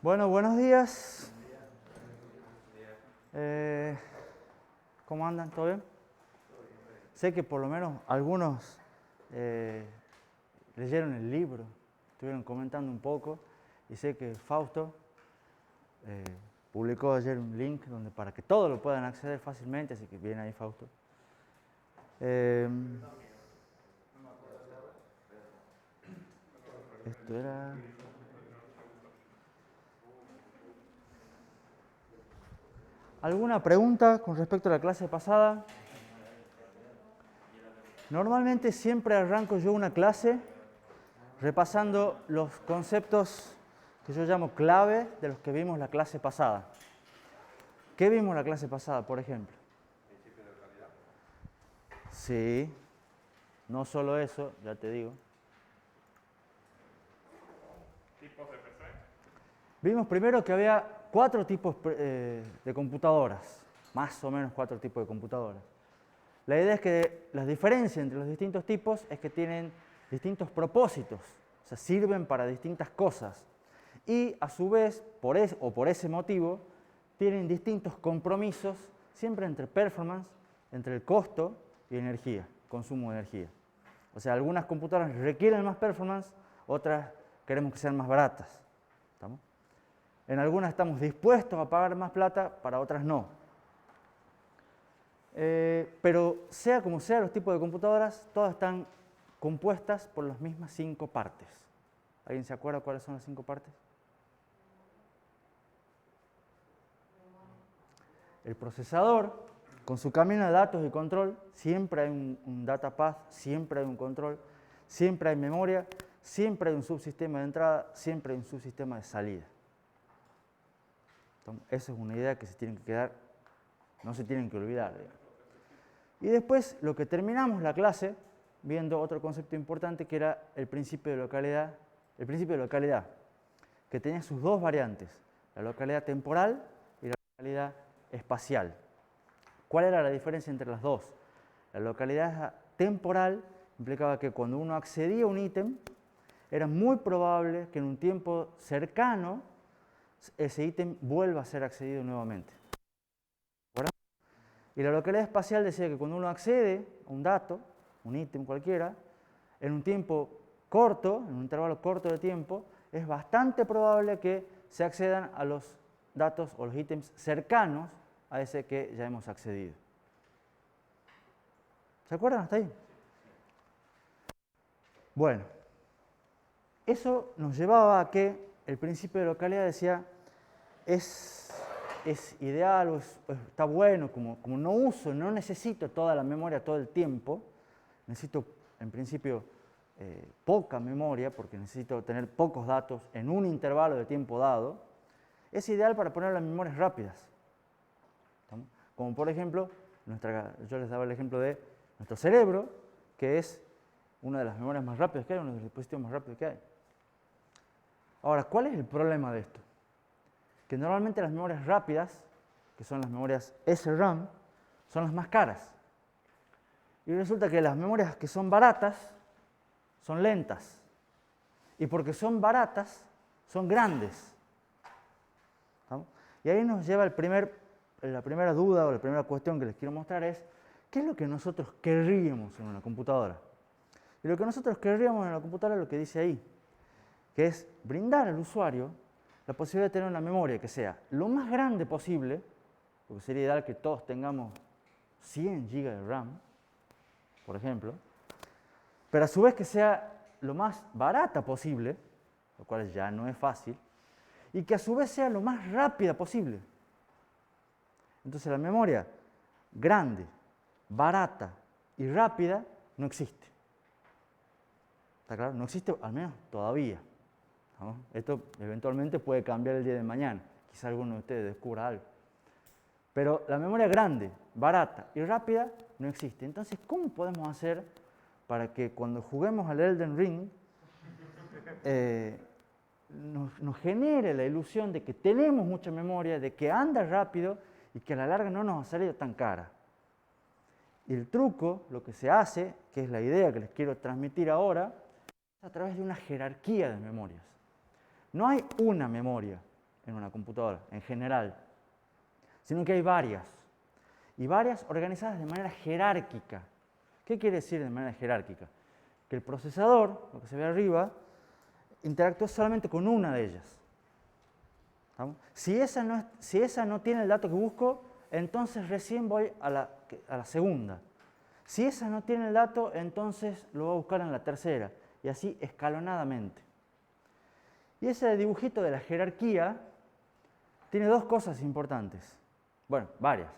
Bueno, buenos días. ¿Cómo andan? ¿Todo bien? Sé que por lo menos algunos leyeron el libro, estuvieron comentando un poco, y sé que Fausto publicó ayer un link donde para que todos lo puedan acceder fácilmente, así que bien ahí, Fausto. Esto era... ¿Alguna pregunta con respecto a la clase pasada? Normalmente siempre arranco yo una clase repasando los conceptos que yo llamo clave de los que vimos la clase pasada. ¿Qué vimos la clase pasada, por ejemplo? Principio de calidad. Sí, no solo eso, ya te digo. Tipos de PC. Vimos primero que había 4 tipos de computadoras, más o menos 4 tipos de computadoras. La idea es que la diferencia entre los distintos tipos es que tienen distintos propósitos, o sea, sirven para distintas cosas. Y a su vez, por ese motivo, tienen distintos compromisos, siempre entre performance, entre el costo y energía, consumo de energía. O sea, algunas computadoras requieren más performance, otras queremos que sean más baratas. ¿Estamos? En algunas estamos dispuestos a pagar más plata, para otras no. Pero sea como sea los tipos de computadoras, todas están compuestas por las mismas 5 partes. ¿Alguien se acuerda cuáles son las 5 partes? El procesador, con su camino de datos y control, siempre hay un data path, siempre hay un control, siempre hay memoria, siempre hay un subsistema de entrada, siempre hay un subsistema de salida. Entonces, esa es una idea que se tienen que quedar, no se tienen que olvidar. Y después, lo que terminamos la clase, viendo otro concepto importante que era el principio de localidad, que tenía sus 2 variantes, la localidad temporal y la localidad espacial. ¿Cuál era la diferencia entre las dos? La localidad temporal implicaba que cuando uno accedía a un ítem, era muy probable que en un tiempo cercano ese ítem vuelva a ser accedido nuevamente. ¿Verdad? Y la localidad espacial decía que cuando uno accede a un dato, un ítem cualquiera, en un tiempo corto, en un intervalo corto de tiempo, es bastante probable que se accedan a los datos o los ítems cercanos a ese que ya hemos accedido. ¿Se acuerdan hasta ahí? Bueno, eso nos llevaba a que el principio de localidad decía es ideal o está bueno, como no necesito toda la memoria todo el tiempo, necesito en principio poca memoria porque necesito tener pocos datos en un intervalo de tiempo dado, es ideal para poner las memorias rápidas. ¿Estamos? Como por ejemplo, yo les daba el ejemplo de nuestro cerebro, que es una de las memorias más rápidas que hay, uno de los dispositivos más rápidos que hay. Ahora, ¿cuál es el problema de esto? Que normalmente las memorias rápidas, que son las memorias SRAM, son las más caras. Y resulta que las memorias que son baratas son lentas. Y porque son baratas, son grandes. ¿Estamos? Y ahí nos lleva la primera duda o la primera cuestión que les quiero mostrar es, ¿qué es lo que nosotros querríamos en una computadora? Y lo que nosotros querríamos en la computadora es lo que dice ahí, que es brindar al usuario la posibilidad de tener una memoria que sea lo más grande posible, porque sería ideal que todos tengamos 100 GB de RAM, por ejemplo, pero a su vez que sea lo más barata posible, lo cual ya no es fácil, y que a su vez sea lo más rápida posible. Entonces la memoria grande, barata y rápida no existe. ¿Está claro? No existe, al menos todavía. ¿No? Esto eventualmente puede cambiar el día de mañana. Quizá alguno de ustedes descubra algo. Pero la memoria grande, barata y rápida no existe. Entonces, ¿cómo podemos hacer para que cuando juguemos al Elden Ring nos genere la ilusión de que tenemos mucha memoria, de que anda rápido y que a la larga no nos ha salido tan cara? Y el truco, lo que se hace, que es la idea que les quiero transmitir ahora, es a través de una jerarquía de memorias. No hay una memoria, en una computadora, en general, sino que hay varias, y varias organizadas de manera jerárquica. ¿Qué quiere decir de manera jerárquica? Que el procesador, lo que se ve arriba, interactúa solamente con una de ellas. ¿Estamos? Si esa no tiene el dato que busco, entonces recién voy a la segunda. Si esa no tiene el dato, entonces lo voy a buscar en la tercera, y así escalonadamente. Y ese dibujito de la jerarquía tiene dos cosas importantes. Bueno, varias.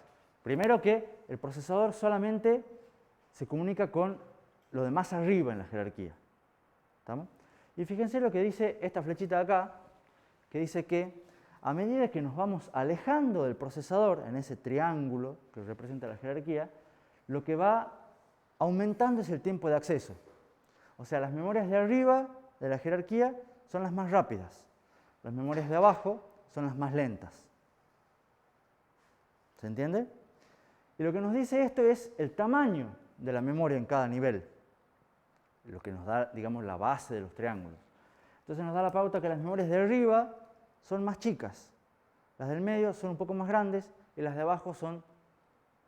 Primero que el procesador solamente se comunica con lo de más arriba en la jerarquía. ¿Estamos? Y fíjense lo que dice esta flechita de acá, que dice que a medida que nos vamos alejando del procesador, en ese triángulo que representa la jerarquía, lo que va aumentando es el tiempo de acceso. O sea, las memorias de arriba de la jerarquía son las más rápidas. Las memorias de abajo son las más lentas. ¿Se entiende? Y lo que nos dice esto es el tamaño de la memoria en cada nivel. Lo que nos da, digamos, la base de los triángulos. Entonces nos da la pauta que las memorias de arriba son más chicas. Las del medio son un poco más grandes y las de abajo son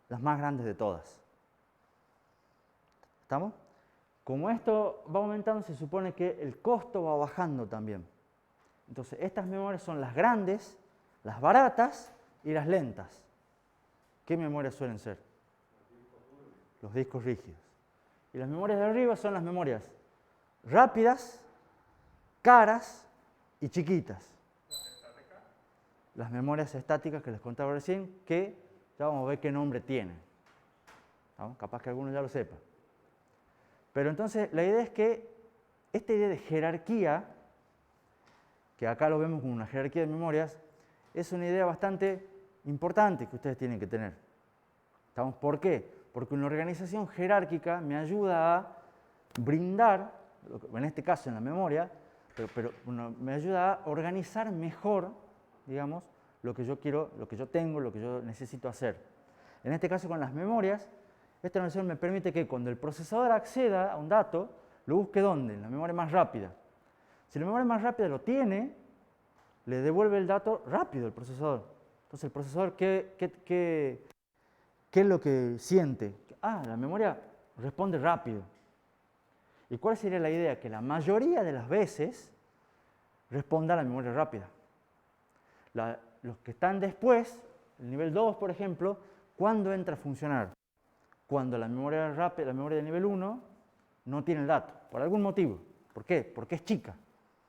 las más grandes de todas. ¿Estamos? Como esto va aumentando, se supone que el costo va bajando también. Entonces, estas memorias son las grandes, las baratas y las lentas. ¿Qué memorias suelen ser? Los discos rígidos. Y las memorias de arriba son las memorias rápidas, caras y chiquitas. Las memorias estáticas que les contaba recién, que ya vamos a ver qué nombre tienen. ¿No? Capaz que alguno ya lo sepa. Pero entonces la idea es que esta idea de jerarquía, que acá lo vemos como una jerarquía de memorias, es una idea bastante importante que ustedes tienen que tener. ¿Estamos? ¿Por qué? Porque una organización jerárquica me ayuda a brindar, en este caso en la memoria, pero me ayuda a organizar mejor, digamos, lo que yo quiero, lo que yo tengo, lo que yo necesito hacer. En este caso con las memorias, esta organización me permite que cuando el procesador acceda a un dato, lo busque ¿dónde? En la memoria más rápida. Si la memoria más rápida lo tiene, le devuelve el dato rápido al procesador. Entonces el procesador, ¿qué es lo que siente? Ah, la memoria responde rápido. ¿Y cuál sería la idea? Que la mayoría de las veces responda a la memoria rápida. Los que están después, el nivel 2, por ejemplo, ¿cuándo entra a funcionar? Cuando la memoria rápida, la memoria de nivel 1, no tiene el dato, por algún motivo. ¿Por qué? Porque es chica.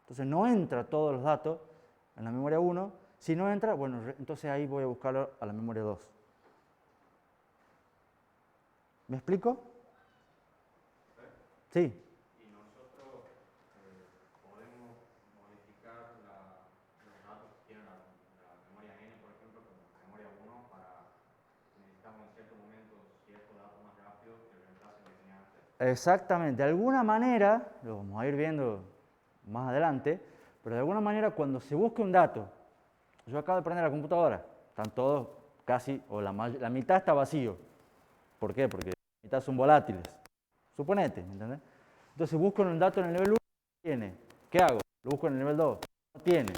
Entonces no entra todos los datos en la memoria 1. Si no entra, bueno, entonces ahí voy a buscarlo a la memoria 2. ¿Me explico? Sí. Y nosotros podemos modificar los datos que tiene la memoria N, por ejemplo, como memoria 1, para necesitamos en cierto momento ciertos datos más rápidos que reemplacen lo que tenía antes. Exactamente. De alguna manera, lo vamos a ir viendo más adelante, pero de alguna manera cuando se busque un dato, yo acabo de prender la computadora, están todos casi, o la mitad está vacío. ¿Por qué? Porque la mitad son volátiles. Suponete, ¿entendés? Entonces busco un dato en el nivel 1, no tiene. ¿Qué hago? Lo busco en el nivel 2, no tiene.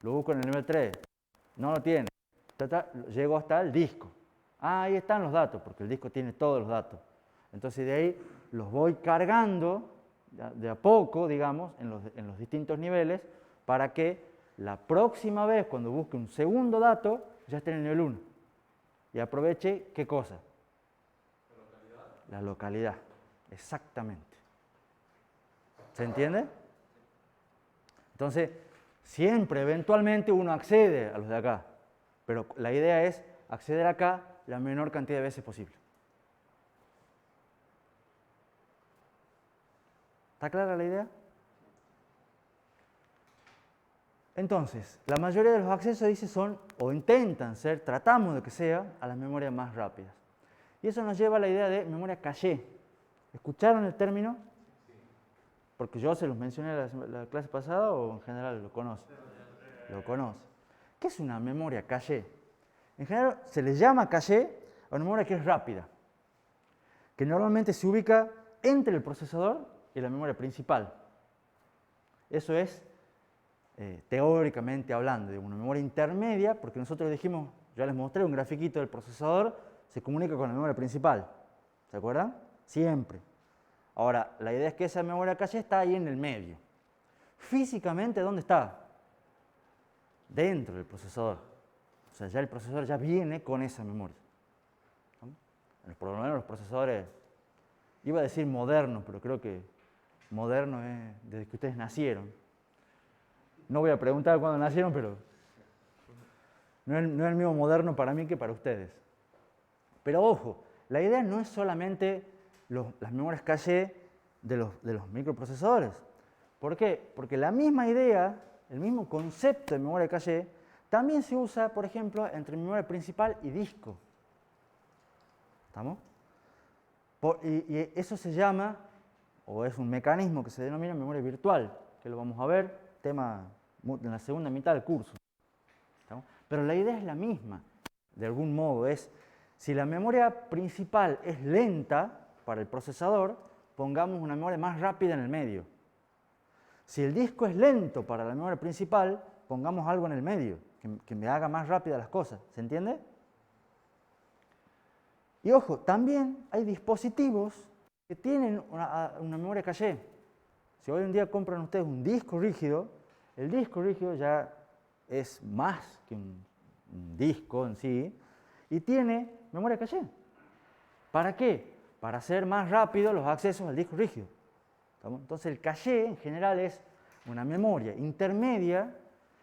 Lo busco en el nivel 3, no lo tiene. Llego hasta el disco. Ah, ahí están los datos, porque el disco tiene todos los datos. Entonces de ahí los voy cargando de a poco, digamos, en los distintos niveles, para que la próxima vez, cuando busque un segundo dato, ya esté en el nivel 1. Y aproveche, ¿qué cosa? ¿La localidad? La localidad, exactamente. ¿Se entiende? Entonces, siempre, eventualmente, uno accede a los de acá. Pero la idea es acceder acá la menor cantidad de veces posible. ¿Está clara la idea? Entonces, la mayoría de los accesos, dice, son, o intentan ser, tratamos de que sea, a las memorias más rápidas. Y eso nos lleva a la idea de memoria caché. ¿Escucharon el término? Porque yo se los mencioné la clase pasada o en general lo conoce. Lo conoce. ¿Qué es una memoria caché? En general se le llama caché a una memoria que es rápida, que normalmente se ubica entre el procesador y la memoria principal. Eso es teóricamente hablando, de una memoria intermedia, porque nosotros dijimos, ya les mostré un grafiquito del procesador, se comunica con la memoria principal. ¿Se acuerdan? Siempre. Ahora, la idea es que esa memoria caché está ahí en el medio. Físicamente, ¿dónde está? Dentro del procesador. O sea, ya el procesador ya viene con esa memoria. ¿No? Por lo menos los procesadores, iba a decir modernos, pero creo que moderno es desde que ustedes nacieron. No voy a preguntar cuándo nacieron, pero no es el mismo moderno para mí que para ustedes. Pero ojo, la idea no es solamente las memorias caché de los microprocesadores. ¿Por qué? Porque la misma idea, el mismo concepto de memoria caché, también se usa, por ejemplo, entre memoria principal y disco. ¿Estamos? Y eso se llama, o es un mecanismo que se denomina memoria virtual, que lo vamos a ver, tema en la segunda mitad del curso. ¿Estamos? Pero la idea es la misma, de algún modo, es si la memoria principal es lenta para el procesador, pongamos una memoria más rápida en el medio. Si el disco es lento para la memoria principal, pongamos algo en el medio, que me haga más rápidas las cosas. ¿Se entiende? Y ojo, también hay dispositivos que tienen una memoria caché. Si hoy en día compran ustedes un disco rígido, el disco rígido ya es más que un disco en sí, y tiene memoria caché. ¿Para qué? Para hacer más rápido los accesos al disco rígido. Entonces el caché en general es una memoria intermedia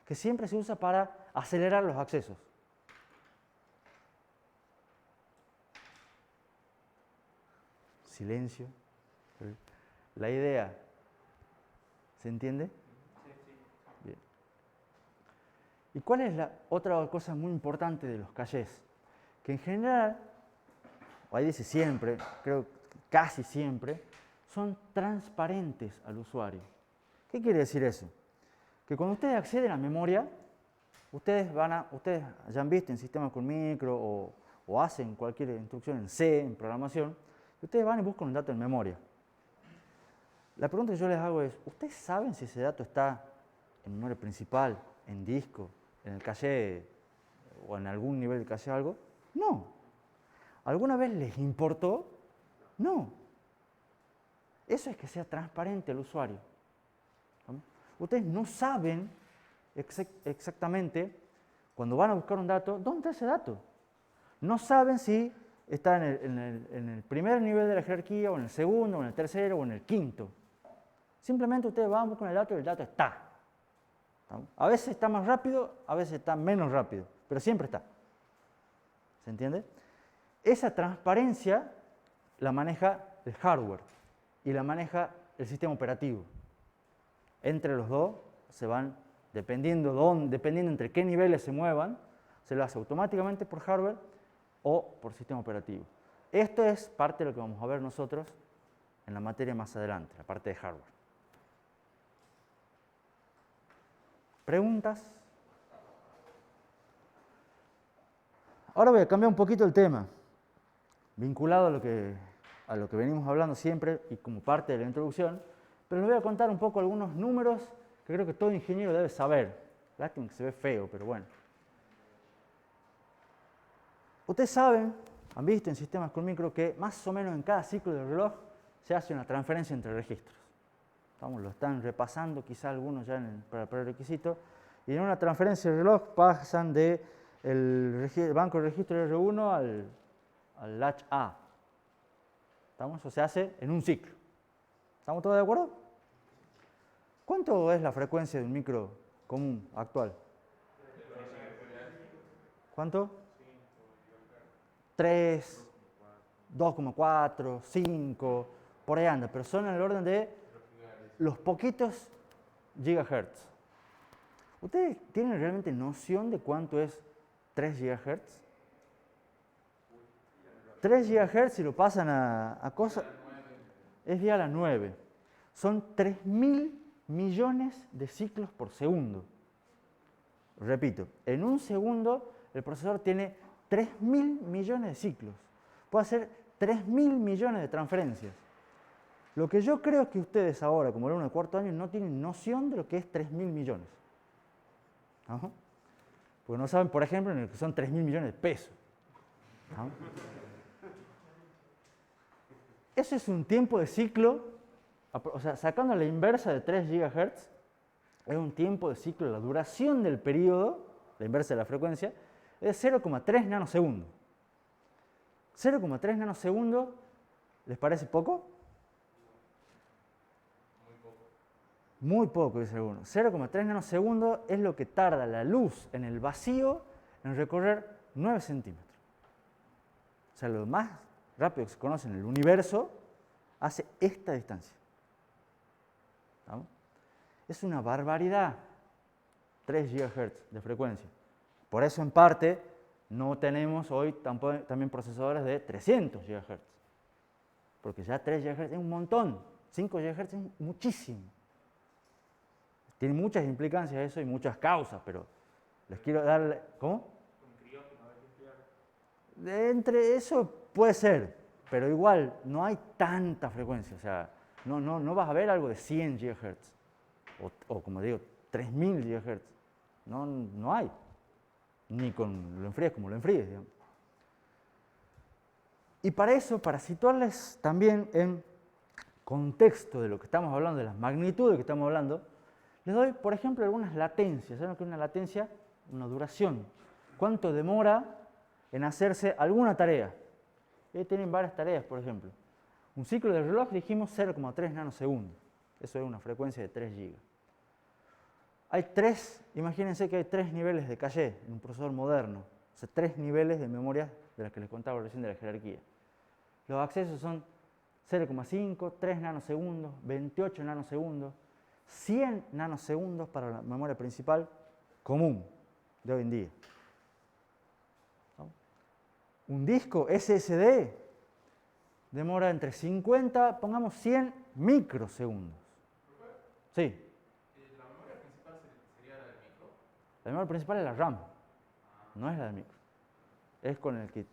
que siempre se usa para acelerar los accesos. Silencio. La idea, ¿se entiende? Bien. ¿Y cuál es la otra cosa muy importante de los cachés? Que en general, o ahí dice siempre, creo que casi siempre, son transparentes al usuario. ¿Qué quiere decir eso? Que cuando ustedes acceden a memoria, ustedes ya han visto en sistemas con micro o hacen cualquier instrucción en C, en programación, ustedes van y buscan un dato en memoria. La pregunta que yo les hago es, ¿ustedes saben si ese dato está en memoria principal, en disco, en el caché o en algún nivel de caché o algo? No. ¿Alguna vez les importó? No. Eso es que sea transparente al usuario. ¿No? Ustedes no saben exactamente, cuando van a buscar un dato, ¿dónde está ese dato? No saben si está en el primer nivel de la jerarquía, o en el segundo, o en el tercero, o en el quinto. Simplemente ustedes van, buscan el dato y el dato está. A veces está más rápido, a veces está menos rápido, pero siempre está. ¿Se entiende? Esa transparencia la maneja el hardware y la maneja el sistema operativo. Entre los dos se van, dependiendo entre qué niveles se muevan, se lo hace automáticamente por hardware o por sistema operativo. Esto es parte de lo que vamos a ver nosotros en la materia más adelante, la parte de hardware. ¿Preguntas? Ahora voy a cambiar un poquito el tema, vinculado a lo que venimos hablando siempre y como parte de la introducción, pero les voy a contar un poco algunos números que creo que todo ingeniero debe saber. Lástima que se ve feo, pero bueno. Ustedes saben, han visto en sistemas con micro, que más o menos en cada ciclo del reloj se hace una transferencia entre registros. Lo están repasando quizá algunos ya para el prerequisito. Y en una transferencia de reloj pasan del banco de registro R1 al latch A. Eso se hace en un ciclo. ¿Estamos todos de acuerdo? ¿Cuánto es la frecuencia de un micro común actual? ¿Cuánto? 3, 2,4, 5, por ahí anda, pero son en el orden de los poquitos gigahertz. ¿Ustedes tienen realmente noción de cuánto es 3 gigahertz? 3 gigahertz, si lo pasan a cosas, es 10 a la 9. Son 3.000 millones de ciclos por segundo. Repito, en un segundo el procesador tiene 3.000 millones de ciclos. Puede hacer 3.000 millones de transferencias. Lo que yo creo es que ustedes ahora, como alumnos de cuarto año, no tienen noción de lo que es 3.000 millones. ¿no? Porque no saben, por ejemplo, en el que son 3.000 millones de pesos. ¿No? Eso es un tiempo de ciclo, o sea, sacando la inversa de 3 GHz, es un tiempo de ciclo, la duración del periodo, la inversa de la frecuencia, es 0,3 nanosegundos. 0,3 nanosegundos, ¿les parece poco? Muy poco, dice alguno. 0,3 nanosegundos es lo que tarda la luz en el vacío en recorrer 9 centímetros. O sea, lo más rápido que se conoce en el universo hace esta distancia. ¿Estamos? Es una barbaridad. 3 GHz de frecuencia. Por eso, en parte, no tenemos hoy también procesadores de 300 GHz. Porque ya 3 GHz es un montón. 5 GHz es muchísimo. Tiene muchas implicancias eso y muchas causas, pero les quiero darle... ¿Cómo? Entre eso puede ser, pero igual no hay tanta frecuencia. O sea, no vas a ver algo de 100 GHz o como digo, 3.000 GHz. No hay. Ni con lo enfríes como lo enfríes, digamos. Y para eso, para situarles también en contexto de lo que estamos hablando, de las magnitudes que estamos hablando, les doy, por ejemplo, algunas latencias. ¿Saben lo que es una latencia? Una duración. ¿Cuánto demora en hacerse alguna tarea? Tienen varias tareas, por ejemplo. Un ciclo de reloj dijimos 0,3 nanosegundos. Eso es una frecuencia de 3 GB. Hay imagínense que hay 3 niveles de caché en un procesador moderno. O sea, 3 niveles de memoria de las que les contaba recién de la jerarquía. Los accesos son 0,5, 3 nanosegundos, 28 nanosegundos, 100 nanosegundos para la memoria principal común de hoy en día. ¿No? Un disco SSD demora entre 50, pongamos 100 microsegundos. Sí. ¿La memoria principal sería la del micro? La memoria principal es la RAM, no es la del micro. Es con el que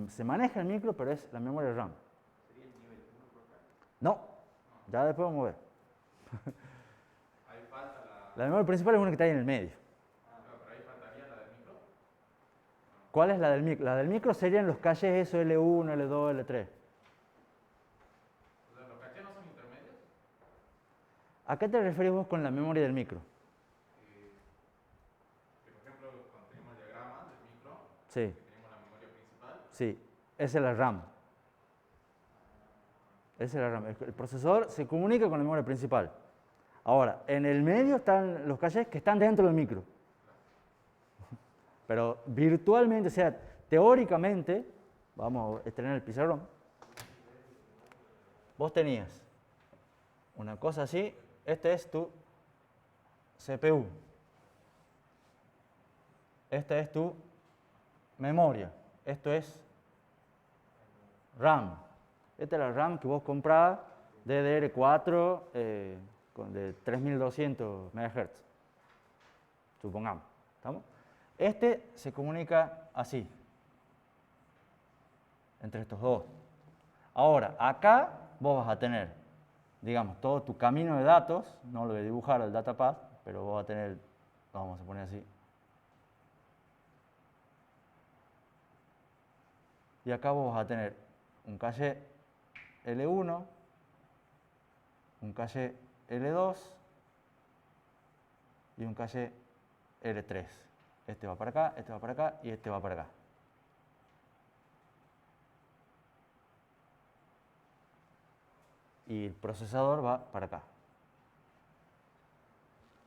se maneja el micro, pero es la memoria RAM. ¿Sería el nivel 1 por acá? No, ya después vamos a ver. Ahí falta La memoria principal es una que está ahí en el medio. No, pero ahí faltaría la del micro. ¿Cuál es la del micro? La del micro serían los caches eso, L1, L2, L3. O sea, ¿los cachés no son intermedios? ¿A qué te referís vos con la memoria del micro? Que por ejemplo, cuando tenemos el diagrama del micro, Sí, que tenemos la memoria principal. sí, esa es la RAM. Esa es la RAM. El procesador se comunica con la memoria principal. Ahora, en el medio están los caches que están dentro del micro. Pero virtualmente, o sea, teóricamente, vamos a estrenar el pizarrón, vos tenías una cosa así, este es tu CPU, esta es tu memoria, esto es RAM. Esta es la RAM que vos comprabas DDR4 de 3200 MHz, supongamos. ¿Estamos? Este se comunica así, entre estos dos. Ahora, acá vos vas a tener, digamos, todo tu camino de datos, no lo voy a dibujar el datapath, pero vos vas a tener, lo vamos a poner así. Y acá vos vas a tener un caché L1, un caché L2 y un caché L3. Este va para acá, este va para acá y este va para acá. Y el procesador va para acá.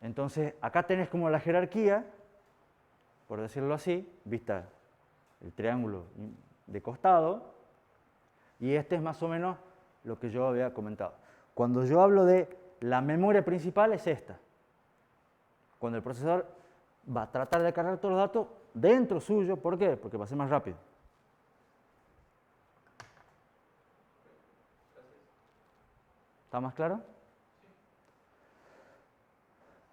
Entonces, acá tenés como la jerarquía, por decirlo así, vista el triángulo de costado, y este es más o menos lo que yo había comentado. Cuando yo hablo de la memoria principal es esta. Cuando el procesador va a tratar de cargar todos los datos dentro suyo, ¿por qué? Porque va a ser más rápido. ¿Está más claro?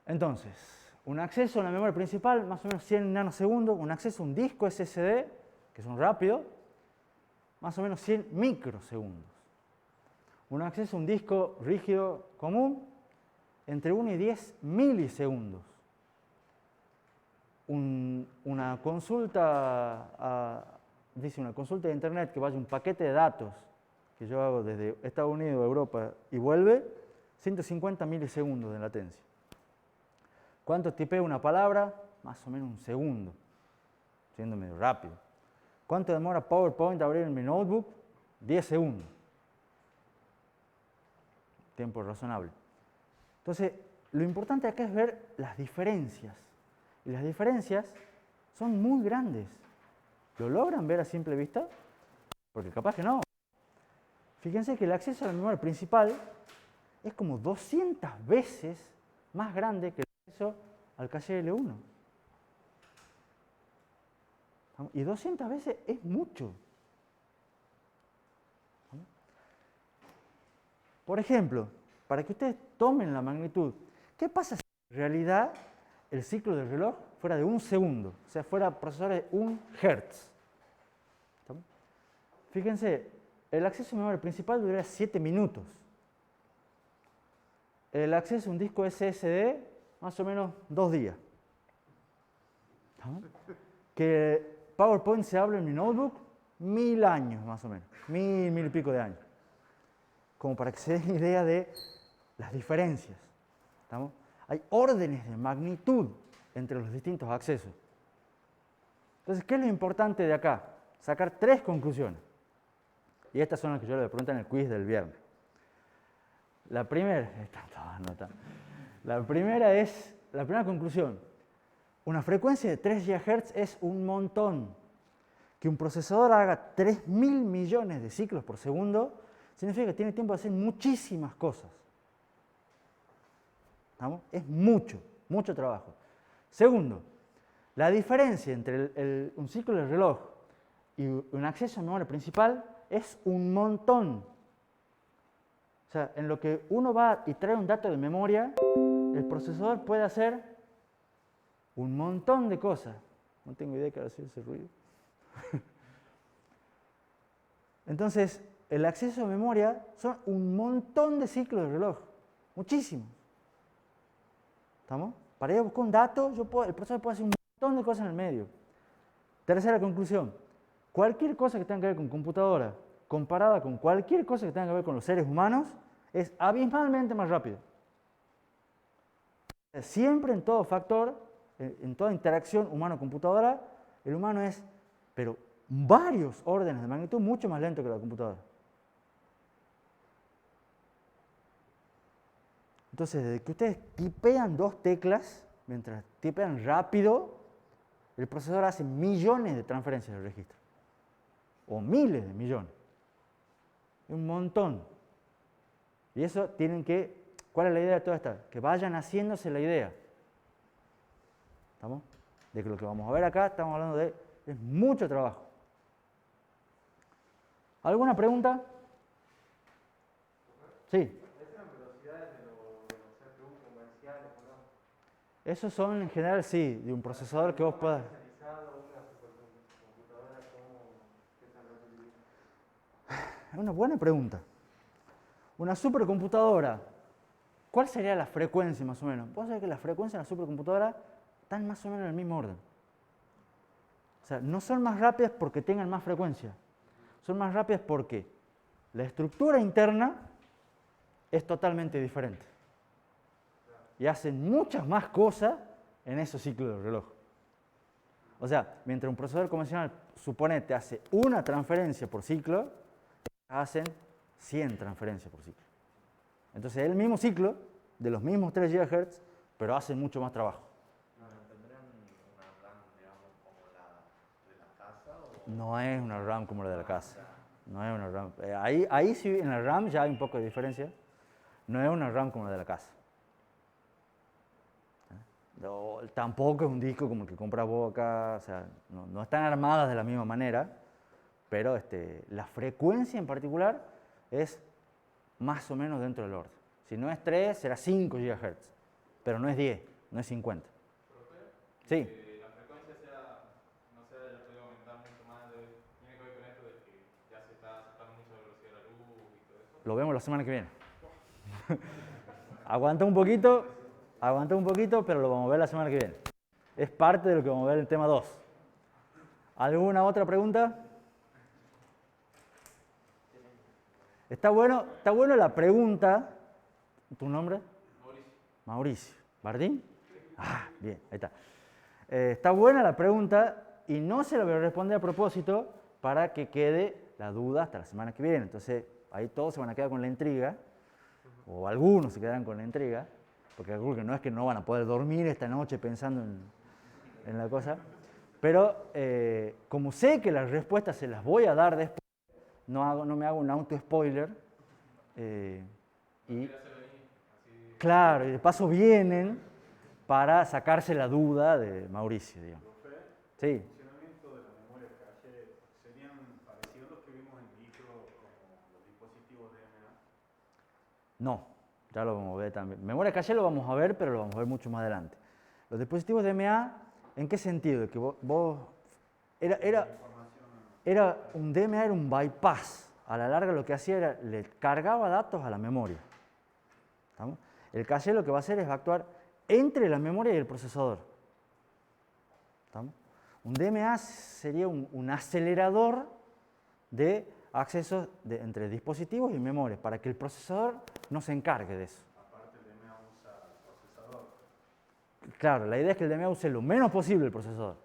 Entonces, un acceso a la memoria principal, más o menos 100 nanosegundos, un acceso a un disco SSD, que son rápidos, más o menos 100 microsegundos. Un acceso a un disco rígido común, entre 1 y 10 milisegundos. una consulta, dice una consulta de internet que vaya un paquete de datos que yo hago desde Estados Unidos a Europa y vuelve, 150 milisegundos de latencia. ¿Cuánto tipea una palabra? Más o menos un segundo, siendo medio rápido. ¿Cuánto demora PowerPoint a abrir en mi notebook? 10 segundos. Tiempo razonable. Entonces, lo importante acá es ver las diferencias. Y las diferencias son muy grandes. ¿Lo logran ver a simple vista? Porque capaz que no. Fíjense que el acceso a la memoria principal es como 200 veces más grande que el acceso al caché L1. Y 200 veces es mucho. Por ejemplo, para que ustedes tomen la magnitud, ¿qué pasa si en realidad el ciclo del reloj fuera de un segundo? O sea, fuera procesadores de 1 Hz. Fíjense, el acceso a memoria principal duraría 7 minutos. El acceso a un disco SSD, más o menos 2 días. Que PowerPoint se abre en mi notebook, 1000 años más o menos. 1000 y pico de años. Como para que se den idea de las diferencias. ¿Estamos? Hay órdenes de magnitud entre los distintos accesos. Entonces, ¿qué es lo importante de acá? Sacar 3 conclusiones. Y estas son las que yo le pregunté en el quiz del viernes. La primera, la primera conclusión. Una frecuencia de 3 GHz es un montón. Que un procesador haga 3.000 millones de ciclos por segundo significa que tiene tiempo de hacer muchísimas cosas. ¿Estamos? Es mucho, mucho trabajo. Segundo, la diferencia entre un ciclo del reloj y un acceso a memoria principal es un montón. O sea, en lo que uno va y trae un dato de memoria, el procesador puede hacer un montón de cosas. No tengo idea de qué hacer ese ruido. Entonces, el acceso a memoria son un montón de ciclos de reloj. Muchísimos. ¿Estamos? Para ir a buscar un dato, el procesador puede hacer un montón de cosas en el medio. Tercera conclusión. Cualquier cosa que tenga que ver con computadora, comparada con cualquier cosa que tenga que ver con los seres humanos, es abismalmente más rápido. Siempre en todo factor, en toda interacción humano-computadora, el humano es, pero varios órdenes de magnitud mucho más lento que la computadora. Entonces, desde que ustedes tipean 2 teclas, mientras tipean rápido, el procesador hace millones de transferencias de registro. O miles de millones. Un montón. Y eso tienen que... ¿Cuál es la idea de todo esto? Que vayan haciéndose la idea. ¿Estamos? De que lo que vamos a ver acá, estamos hablando de... Es mucho trabajo. ¿Alguna pregunta? Sí. ¿Esas eran velocidades de los CPU comerciales o no? Esos son en general, sí, de un procesador que vos puedas... Es una buena pregunta. Una supercomputadora, ¿cuál sería la frecuencia más o menos? Vos sabés que las frecuencias en la supercomputadora están más o menos en el mismo orden. O sea, no son más rápidas porque tengan más frecuencia. Son más rápidas porque la estructura interna es totalmente diferente. Y hacen muchas más cosas en esos ciclos del reloj. O sea, mientras un procesador convencional, suponete, hace una transferencia por ciclo, hacen 100 transferencias por ciclo. Entonces es el mismo ciclo, de los mismos 3 GHz, pero hacen mucho más trabajo. ¿Tendrían una RAM, digamos, como la de la casa? O... No es una RAM como la de la casa. No es una RAM. Ahí sí, en la RAM ya hay un poco de diferencia. No es una RAM como la de la casa. No, tampoco es un disco como el que compras vos acá. O sea, no están armadas de la misma manera, pero la frecuencia en particular es más o menos dentro del orden. Si no es 3, será 5 GHz, pero no es 10, no es 50. ¿Profe? Sí. La frecuencia no se haya podido aumentar mucho más, tiene que ver con esto de que ya se está aceptando mucho la velocidad de la luz y todo eso. Lo vemos la semana que viene. Aguanta un poquito, pero lo vamos a ver la semana que viene. Es parte de lo que vamos a ver en el tema 2. ¿Alguna otra pregunta? Está bueno la pregunta. ¿Tu nombre? Mauricio. Mauricio. ¿Bardín? Ah, bien, ahí está. Está buena la pregunta y no se la voy a responder a propósito para que quede la duda hasta la semana que viene. Entonces, ahí todos se van a quedar con la intriga, o algunos se quedarán con la intriga, porque algunos que no es que no van a poder dormir esta noche pensando en la cosa. Pero como sé que las respuestas se las voy a dar después, no me hago un auto-spoiler. Y claro, y de paso vienen para sacarse la duda de Mauricio, digamos. Profe, Sí. el funcionamiento de la memoria caché serían parecidos a los que vimos en vitro como los dispositivos DMA. No, ya lo vamos a ver también. Memoria caché lo vamos a ver, pero lo vamos a ver mucho más adelante. Los dispositivos DMA, ¿en qué sentido? Que era un DMA, era un bypass. A la larga lo que hacía era, le cargaba datos a la memoria. ¿Estamos? El caché lo que va a hacer es actuar entre la memoria y el procesador. ¿Estamos? Un DMA sería un acelerador de accesos entre dispositivos y memorias, para que el procesador no se encargue de eso. Aparte el DMA usa el procesador. Claro, la idea es que el DMA use lo menos posible el procesador,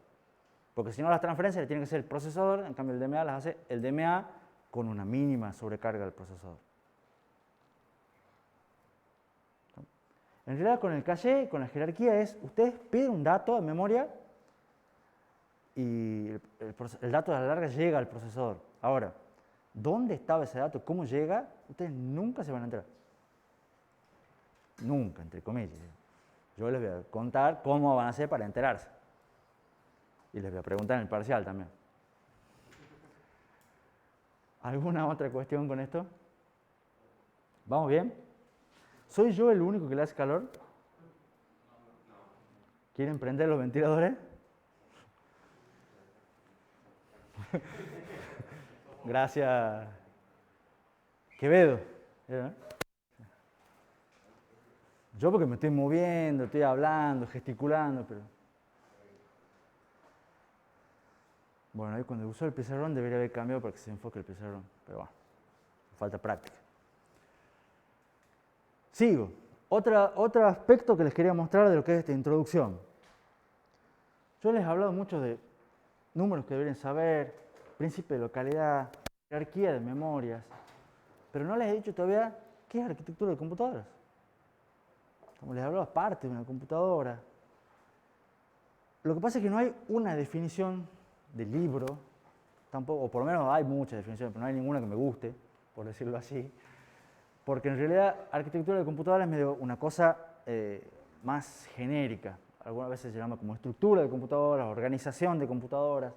porque si no las transferencias le tienen que ser el procesador, en cambio el DMA las hace el DMA con una mínima sobrecarga del procesador. En realidad con el caché, con la jerarquía es, ustedes piden un dato en memoria y el dato a la larga llega al procesador. Ahora, ¿dónde estaba ese dato? ¿Cómo llega? Ustedes nunca se van a enterar. Nunca, entre comillas. Yo les voy a contar cómo van a hacer para enterarse. Y les voy a preguntar en el parcial también. ¿Alguna otra cuestión con esto? ¿Vamos bien? ¿Soy yo el único que le hace calor? ¿Quieren prender los ventiladores? Gracias. Quevedo. Yo porque me estoy moviendo, estoy hablando, gesticulando, pero... Bueno, ahí cuando uso el pizarrón debería haber cambiado para que se enfoque el pizarrón, pero bueno, falta práctica. Sigo. Otro aspecto que les quería mostrar de lo que es esta introducción. Yo les he hablado mucho de números que deberían saber, principio de localidad, jerarquía de memorias, pero no les he dicho todavía qué es arquitectura de computadoras. Como les he hablado, parte de una computadora. Lo que pasa es que no hay una definición de libro, tampoco, o por lo menos hay muchas definiciones, pero no hay ninguna que me guste, por decirlo así, porque en realidad arquitectura de computadoras es medio una cosa más genérica. Algunas veces se llama como estructura de computadoras, organización de computadoras.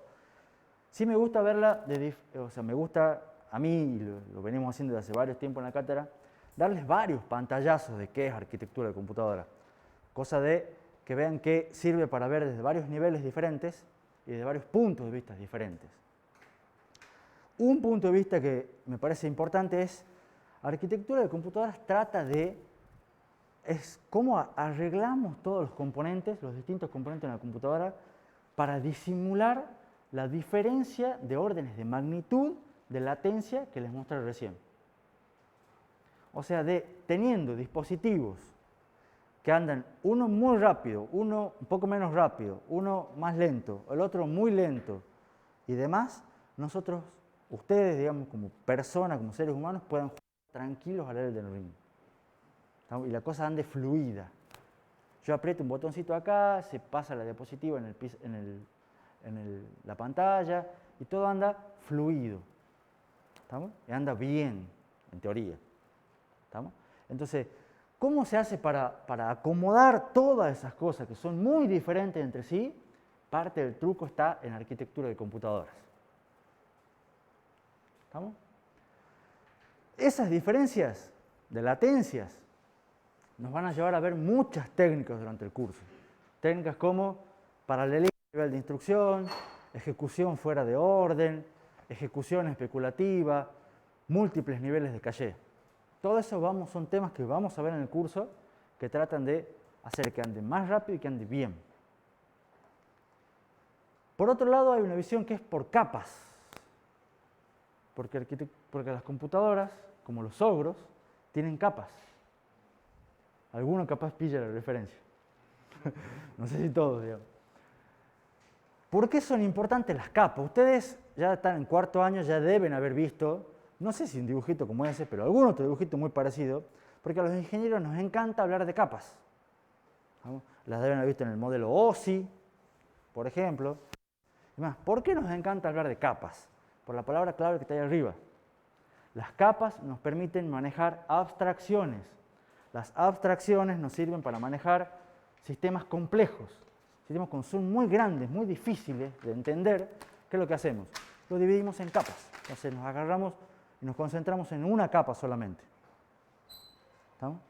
Sí me gusta verla, me gusta, a mí, y lo venimos haciendo desde hace varios tiempos en la cátedra, darles varios pantallazos de qué es arquitectura de computadora. Cosa de que vean que sirve para ver desde varios niveles diferentes y desde varios puntos de vista diferentes. Un punto de vista que me parece importante es, arquitectura de computadoras trata de, es cómo arreglamos todos los componentes, los distintos componentes de la computadora, para disimular la diferencia de órdenes de magnitud de latencia que les mostré recién. O sea, teniendo dispositivos que andan uno muy rápido, uno un poco menos rápido, uno más lento, el otro muy lento y demás, nosotros, ustedes, digamos, como personas, como seres humanos, puedan jugar tranquilos al Elden Ring. Y la cosa ande fluida. Yo aprieto un botoncito acá, se pasa la diapositiva en la pantalla y todo anda fluido. ¿Estamos? Y anda bien, en teoría. ¿Estamos? Entonces, ¿cómo se hace para acomodar todas esas cosas que son muy diferentes entre sí? Parte del truco está en arquitectura de computadoras. ¿Estamos? Esas diferencias de latencias nos van a llevar a ver muchas técnicas durante el curso. Técnicas como paralelismo a nivel de instrucción, ejecución fuera de orden, ejecución especulativa, múltiples niveles de caché. Todo eso son temas que vamos a ver en el curso que tratan de hacer que ande más rápido y que ande bien. Por otro lado, hay una visión que es por capas, porque las computadoras, como los ogros, tienen capas. Alguno capaz pilla la referencia. No sé si todos, digamos. ¿Por qué son importantes las capas? Ustedes ya están en cuarto año, ya deben haber visto, no sé si un dibujito como ese, pero algún otro dibujito muy parecido, porque a los ingenieros nos encanta hablar de capas. ¿No? Las deben haber visto en el modelo OSI, por ejemplo. Además, ¿por qué nos encanta hablar de capas? Por la palabra clave que está ahí arriba. Las capas nos permiten manejar abstracciones. Las abstracciones nos sirven para manejar sistemas complejos. Sistemas que son muy grandes, muy difíciles de entender. ¿Qué es lo que hacemos? Lo dividimos en capas. Entonces nos agarramos y nos concentramos en una capa solamente. ¿Estamos?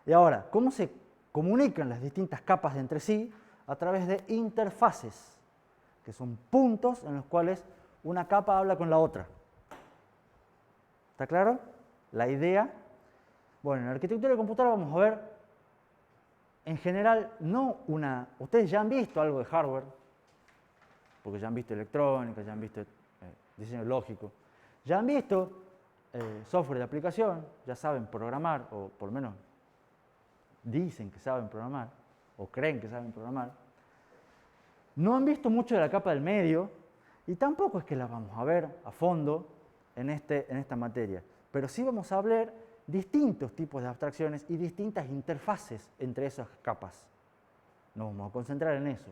Y ahora, ¿cómo se comunican las distintas capas entre sí? A través de interfaces, que son puntos en los cuales una capa habla con la otra. ¿Está claro? La idea. Bueno, en la arquitectura de computadora vamos a ver, en general, no una... Ustedes ya han visto algo de hardware, porque ya han visto electrónica, ya han visto diseño lógico, ya han visto software de aplicación, ya saben programar, o por lo menos dicen que saben programar, o creen que saben programar. No han visto mucho de la capa del medio, y tampoco es que la vamos a ver a fondo en esta materia, pero sí vamos a ver distintos tipos de abstracciones y distintas interfaces entre esas capas. Nos vamos a concentrar en eso.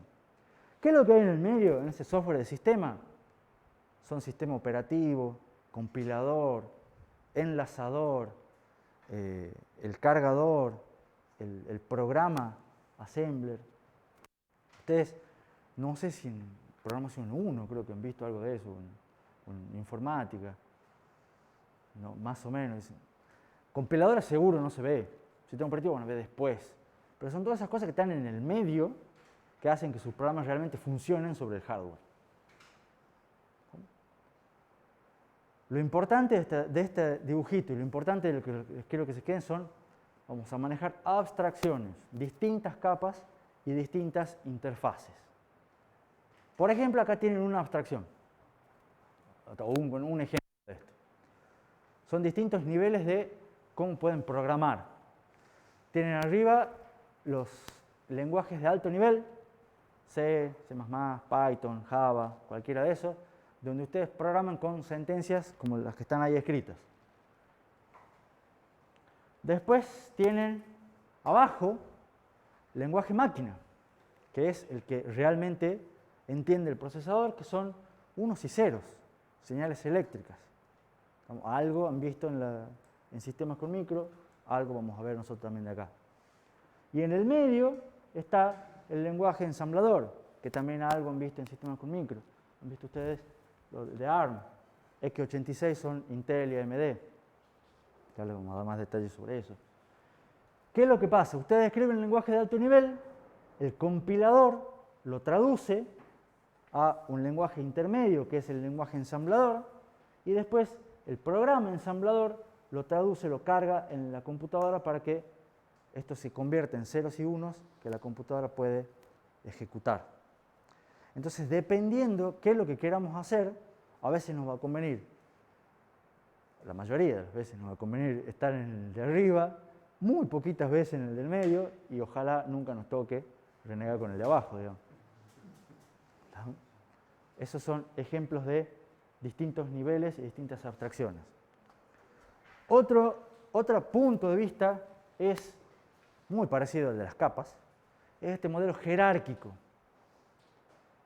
¿Qué es lo que hay en el medio, en ese software de sistema? Son sistema operativo, compilador, enlazador, el cargador, el programa, assembler. Ustedes, no sé si en programación 1 creo que han visto algo de eso, en informática, no, más o menos. Compiladora seguro no se ve, sistema operativo van a ver después, pero son todas esas cosas que están en el medio que hacen que sus programas realmente funcionen sobre el hardware. Lo importante de este dibujito y lo importante de lo que les quiero que se queden son, vamos a manejar abstracciones, distintas capas y distintas interfaces. Por ejemplo, acá tienen una abstracción, o un ejemplo de esto. Son distintos niveles de cómo pueden programar. Tienen arriba los lenguajes de alto nivel, C, C++, Python, Java, cualquiera de esos, donde ustedes programan con sentencias como las que están ahí escritas. Después tienen abajo lenguaje máquina, que es el que realmente entiende el procesador, que son unos y ceros, señales eléctricas. Algo han visto en sistemas con micro, algo vamos a ver nosotros también de acá. Y en el medio está el lenguaje ensamblador, que también algo han visto en sistemas con micro. ¿Han visto ustedes lo de ARM? X86 son Intel y AMD. Ya les vamos a dar más detalles sobre eso. ¿Qué es lo que pasa? Ustedes escriben el lenguaje de alto nivel, el compilador lo traduce a un lenguaje intermedio, que es el lenguaje ensamblador, y después el programa ensamblador lo traduce, lo carga en la computadora para que esto se convierta en ceros y unos que la computadora puede ejecutar. Entonces, dependiendo qué es lo que queramos hacer, a veces nos va a convenir, la mayoría de las veces nos va a convenir estar en el de arriba, muy poquitas veces en el del medio, y ojalá nunca nos toque renegar con el de abajo, digamos. Esos son ejemplos de distintos niveles y distintas abstracciones. Otro punto de vista es muy parecido al de las capas, es este modelo jerárquico.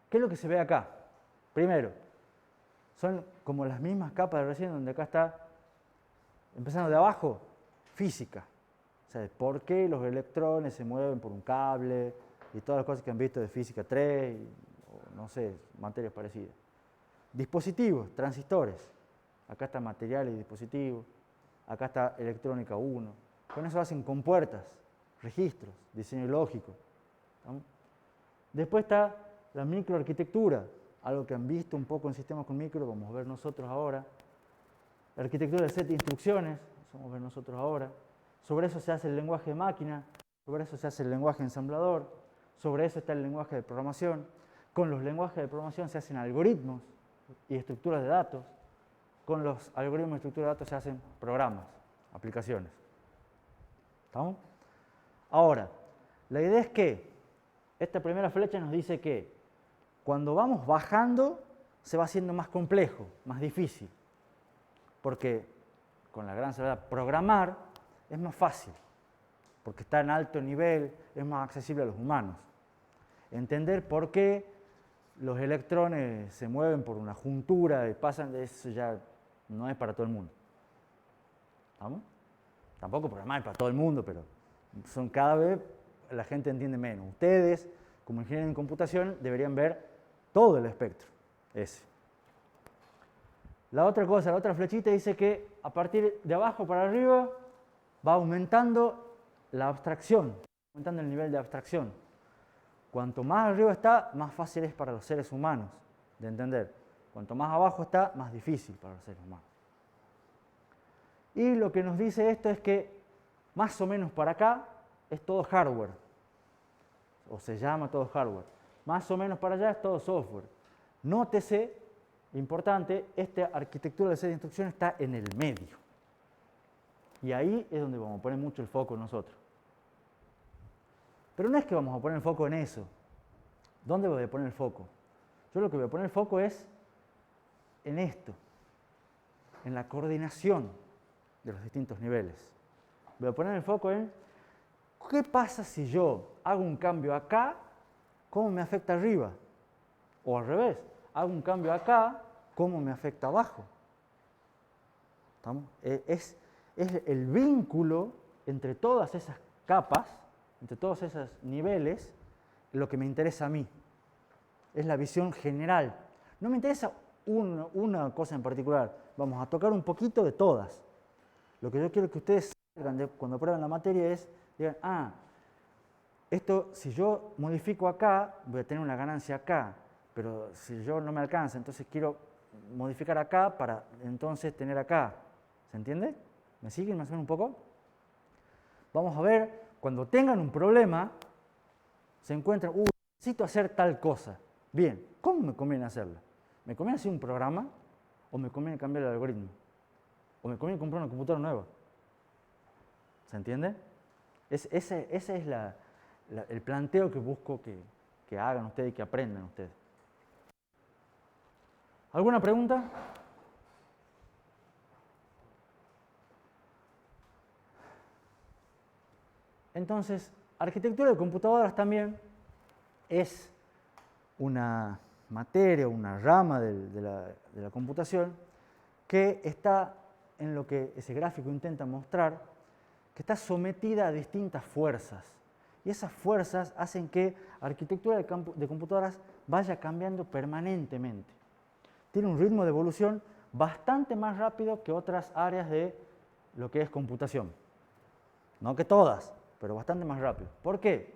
¿Qué es lo que se ve acá? Primero, son como las mismas capas de recién, donde acá está, empezando de abajo, física. O sea, por qué los electrones se mueven por un cable y todas las cosas que han visto de física 3, o no sé, materias parecidas. Dispositivos, transistores. Acá está material y dispositivos. Acá está electrónica 1. Con eso hacen compuertas, registros, diseño lógico. ¿No? Después está la microarquitectura, algo que han visto un poco en sistemas con micro, vamos a ver nosotros ahora. La arquitectura de set de instrucciones, eso vamos a ver nosotros ahora. Sobre eso se hace el lenguaje de máquina, sobre eso se hace el lenguaje ensamblador, sobre eso está el lenguaje de programación. Con los lenguajes de programación se hacen algoritmos y estructuras de datos. Con los algoritmos y estructuras de datos se hacen programas, aplicaciones. ¿Estamos? Ahora, la idea es que esta primera flecha nos dice que cuando vamos bajando se va haciendo más complejo, más difícil. Porque con la gran salvedad, programar es más fácil, porque está en alto nivel, es más accesible a los humanos. Entender por qué los electrones se mueven por una juntura y pasan, eso ya no es para todo el mundo. ¿Vamos? Tampoco programar es para todo el mundo, pero son cada vez la gente entiende menos. Ustedes, como ingenieros en computación, deberían ver todo el espectro ese. La otra cosa, la otra flechita dice que a partir de abajo para arriba va aumentando la abstracción, aumentando el nivel de abstracción. Cuanto más arriba está, más fácil es para los seres humanos de entender. Cuanto más abajo está, más difícil para los seres humanos. Y lo que nos dice esto es que más o menos para acá es todo hardware, o se llama todo hardware. Más o menos para allá es todo software. Nótese, importante, esta arquitectura de set de instrucciones está en el medio. Y ahí es donde vamos a poner mucho el foco nosotros. Pero no es que vamos a poner el foco en eso. ¿Dónde voy a poner el foco? Yo lo que voy a poner el foco es en esto, en la coordinación de los distintos niveles. Voy a poner el foco en qué pasa si yo hago un cambio acá, cómo me afecta arriba. O al revés, hago un cambio acá, cómo me afecta abajo. ¿Estamos? Es el vínculo entre todas esas capas, entre todos esos niveles, lo que me interesa a mí. Es la visión general. No me interesa una cosa en particular. Vamos a tocar un poquito de todas. Lo que yo quiero que ustedes salgan cuando prueben la materia es, digan, esto si yo modifico acá, voy a tener una ganancia acá, pero si yo no me alcanza, entonces quiero modificar acá para entonces tener acá. ¿Se entiende? ¿Me siguen más o menos un poco? Vamos a ver, cuando tengan un problema, se encuentran, necesito hacer tal cosa. Bien, ¿cómo me conviene hacerlo? ¿Me conviene hacer un programa o me conviene cambiar el algoritmo? ¿O me conviene comprar una computadora nueva? ¿Se entiende? Ese es el planteo que busco que hagan ustedes y que aprendan ustedes. ¿Alguna pregunta? Entonces, arquitectura de computadoras también es una materia, una rama de la computación que está en lo que ese gráfico intenta mostrar, que está sometida a distintas fuerzas. Y esas fuerzas hacen que la arquitectura de computadoras vaya cambiando permanentemente. Tiene un ritmo de evolución bastante más rápido que otras áreas de lo que es computación. No que todas, pero bastante más rápido. ¿Por qué?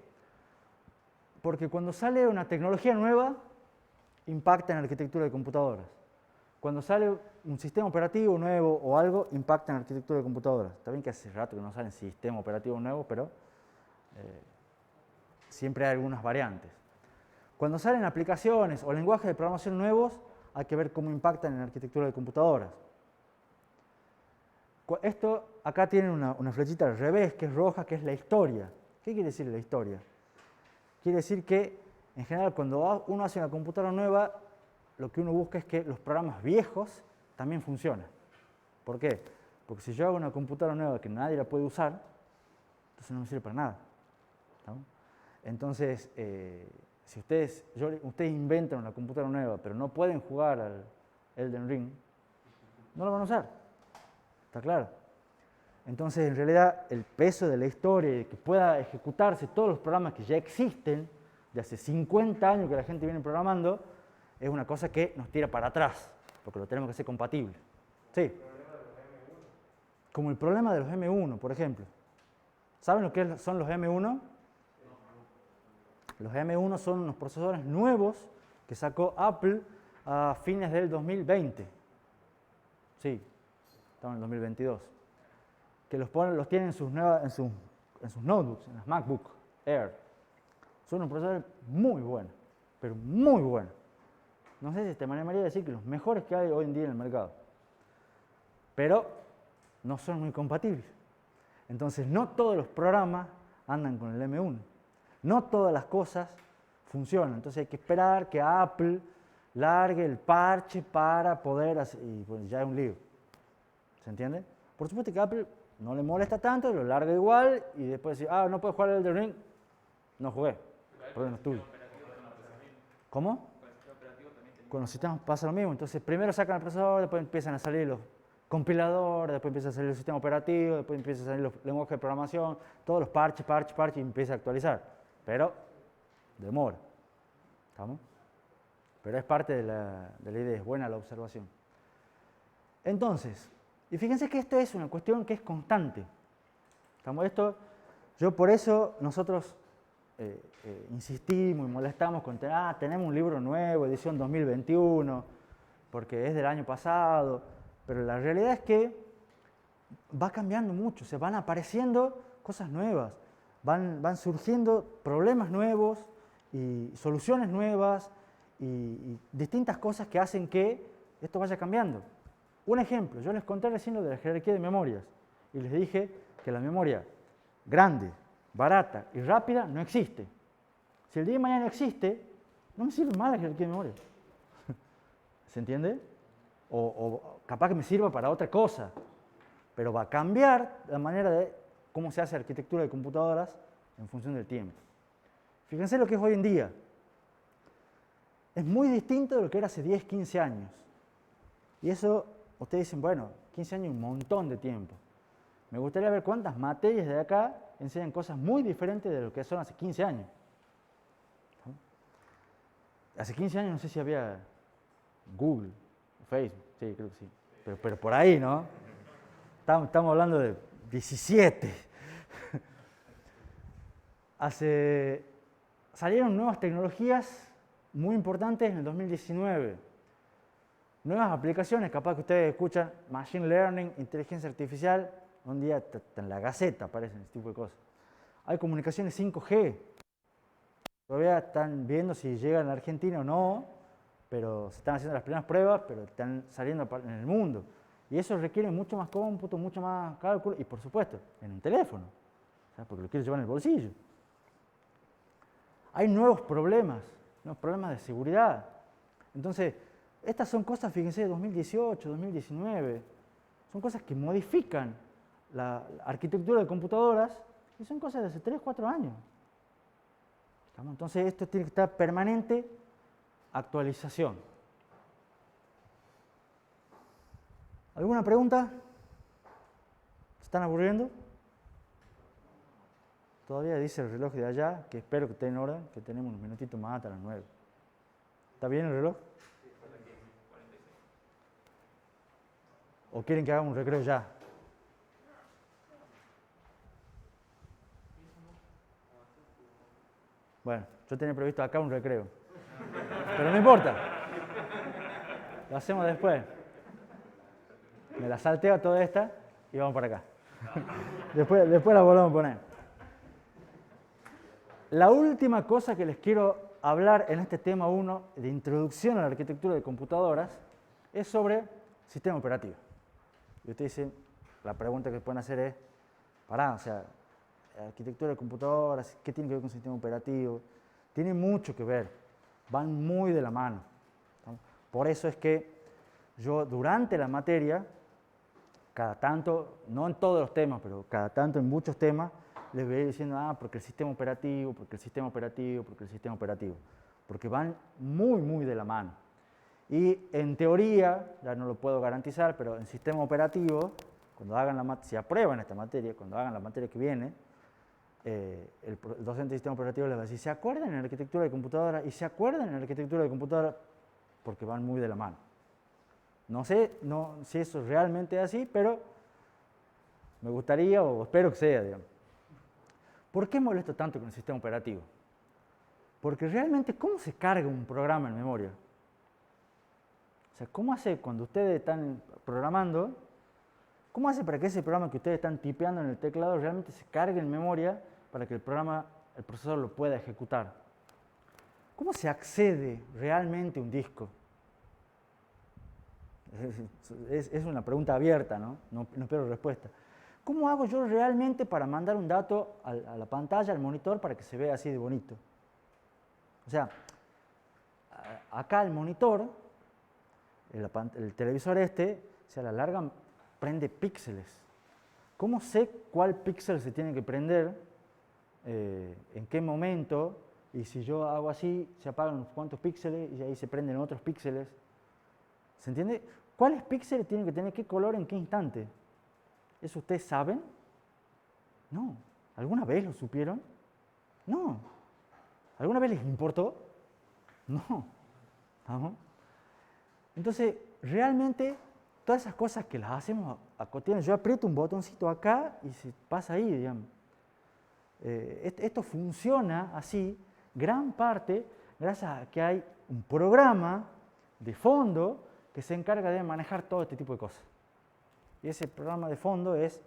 Porque cuando sale una tecnología nueva, impacta en la arquitectura de computadoras. Cuando sale un sistema operativo nuevo o algo, impacta en la arquitectura de computadoras. Está bien que hace rato que no salen sistemas operativos nuevos, pero siempre hay algunas variantes. Cuando salen aplicaciones o lenguajes de programación nuevos, hay que ver cómo impactan en la arquitectura de computadoras. Esto acá tiene una flechita al revés, que es roja, que es la historia. ¿Qué quiere decir la historia? Quiere decir que, en general, cuando uno hace una computadora nueva, lo que uno busca es que los programas viejos también funcionen. ¿Por qué? Porque si yo hago una computadora nueva que nadie la puede usar, entonces no me sirve para nada. ¿No? Entonces, si ustedes inventan una computadora nueva, pero no pueden jugar al Elden Ring, no lo van a usar. ¿Está claro? Entonces, en realidad, el peso de la historia y de que pueda ejecutarse todos los programas que ya existen, de hace 50 años que la gente viene programando, es una cosa que nos tira para atrás, porque lo tenemos que hacer compatible. Sí. Como el problema de los M1, por ejemplo. ¿Saben lo que son los M1? Los M1 son unos procesadores nuevos que sacó Apple a fines del 2020. Sí, estamos en el 2022. Que los tienen en sus notebooks, en las MacBook Air. Son unos procesadores muy buenos, pero muy buenos. No sé si te animaría a decir que los mejores que hay hoy en día en el mercado. Pero no son muy compatibles. Entonces, no todos los programas andan con el M1. No todas las cosas funcionan. Entonces, hay que esperar que Apple largue el parche para poder hacer, y pues ya es un lío. ¿Se entiende? Por supuesto que a Apple no le molesta tanto, lo larga igual y después dice, no puedes jugar el Elden Ring, no jugué, problema es tuyo. ¿Cómo? Con los sistemas pasa lo mismo, entonces primero sacan el procesador, después empiezan a salir los compiladores, después empieza a salir el sistema operativo, después empiezan a salir los lenguajes de programación, todos los parches, y empieza a actualizar, pero demora, ¿estamos? Pero es parte de la idea, es buena la observación. Entonces, y fíjense que esto es una cuestión que es constante. ¿Estamos? Yo por eso nosotros insistimos y molestamos con, tenemos un libro nuevo, edición 2021, porque es del año pasado, pero la realidad es que va cambiando mucho, se van apareciendo cosas nuevas, van surgiendo problemas nuevos y soluciones nuevas y distintas cosas que hacen que esto vaya cambiando. Un ejemplo, yo les conté recién lo de la jerarquía de memorias y les dije que la memoria grande, barata y rápida no existe. Si el día de mañana no existe, no me sirve más la jerarquía de memoria. ¿Se entiende? O capaz que me sirva para otra cosa, pero va a cambiar la manera de cómo se hace arquitectura de computadoras en función del tiempo. Fíjense lo que es hoy en día. Es muy distinto de lo que era hace 10, 15 años. Y eso, ustedes dicen, bueno, 15 años es un montón de tiempo. Me gustaría ver cuántas materias de acá enseñan cosas muy diferentes de lo que son hace 15 años. Hace 15 años no sé si había Google, Facebook, sí, creo que sí. Pero por ahí, ¿no? Estamos hablando de 17. Salieron nuevas tecnologías muy importantes en el 2019. Nuevas aplicaciones, capaz que ustedes escuchan Machine Learning, inteligencia artificial, un día en la Gaceta aparecen este tipo de cosas. Hay comunicaciones 5G. Todavía están viendo si llegan a Argentina o no, pero se están haciendo las primeras pruebas, pero están saliendo en el mundo. Y eso requiere mucho más cómputo, mucho más cálculo y, por supuesto, en un teléfono, porque lo quiero llevar en el bolsillo. Hay nuevos problemas de seguridad. Entonces, estas son cosas, fíjense, de 2018, 2019. Son cosas que modifican la arquitectura de computadoras y son cosas de hace 3, 4 años. Entonces, esto tiene que estar permanente actualización. ¿Alguna pregunta? ¿Se están aburriendo? Todavía dice el reloj de allá, que espero que esté en orden, que tenemos unos minutitos más hasta las 9. ¿Está bien el reloj? ¿O quieren que haga un recreo ya? Bueno, yo tenía previsto acá un recreo. Pero no importa. Lo hacemos después. Me la salteo toda esta y vamos para acá. Después la volvemos a poner. La última cosa que les quiero hablar en este tema 1 de introducción a la arquitectura de computadoras es sobre sistema operativo. Y ustedes dicen, la pregunta que pueden hacer es, arquitectura de computadoras, ¿qué tiene que ver con sistema operativo? Tiene mucho que ver, van muy de la mano. Por eso es que yo durante la materia, cada tanto, no en todos los temas, pero cada tanto en muchos temas, les voy a ir diciendo, porque el sistema operativo, porque el sistema operativo, porque el sistema operativo. Porque van muy, muy de la mano. Y en teoría, ya no lo puedo garantizar, pero en sistema operativo, cuando hagan si aprueban esta materia, cuando hagan la materia que viene, el docente de sistema operativo les va a decir, ¿se acuerdan en arquitectura de computadora? Y se acuerdan en arquitectura de computadora porque van muy de la mano. No sé si eso realmente es así, pero me gustaría o espero que sea, digamos. ¿Por qué molesto tanto con el sistema operativo? Porque realmente, ¿cómo se carga un programa en memoria? O sea, ¿cómo hace cuando ustedes están programando? ¿Cómo hace para que ese programa que ustedes están tipeando en el teclado realmente se cargue en memoria para que el procesador lo pueda ejecutar? ¿Cómo se accede realmente a un disco? Es una pregunta abierta, ¿no? No espero respuesta. ¿Cómo hago yo realmente para mandar un dato a la pantalla, al monitor, para que se vea así de bonito? O sea, acá el monitor, el televisor a la larga prende píxeles. ¿Cómo sé cuál píxel se tiene que prender, en qué momento? Y si yo hago así, se apagan unos cuantos píxeles y ahí se prenden otros píxeles. ¿Se entiende? ¿Cuáles píxeles tienen que tener qué color en qué instante? ¿Eso ustedes saben? No. ¿Alguna vez lo supieron? No. ¿Alguna vez les importó? No. ¿Vamos? Entonces, realmente, todas esas cosas que las hacemos a cotidiano, yo aprieto un botoncito acá y se pasa ahí, digamos. Esto funciona así, gran parte, gracias a que hay un programa de fondo que se encarga de manejar todo este tipo de cosas. Y ese programa de fondo es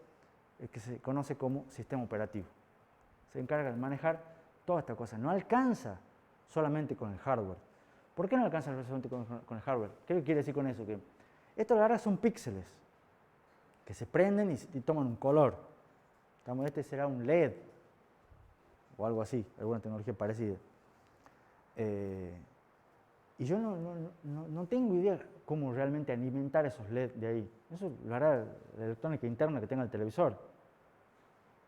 el que se conoce como sistema operativo. Se encarga de manejar toda esta cosa. No alcanza solamente con el hardware. ¿Por qué no alcanza solamente con el hardware? ¿Qué quiere decir con eso? Que esto la verdad son píxeles que se prenden y toman un color. Este será un LED o algo así, alguna tecnología parecida. Y yo no tengo idea cómo realmente alimentar esos LED de ahí. Eso lo hará la electrónica interna que tenga el televisor.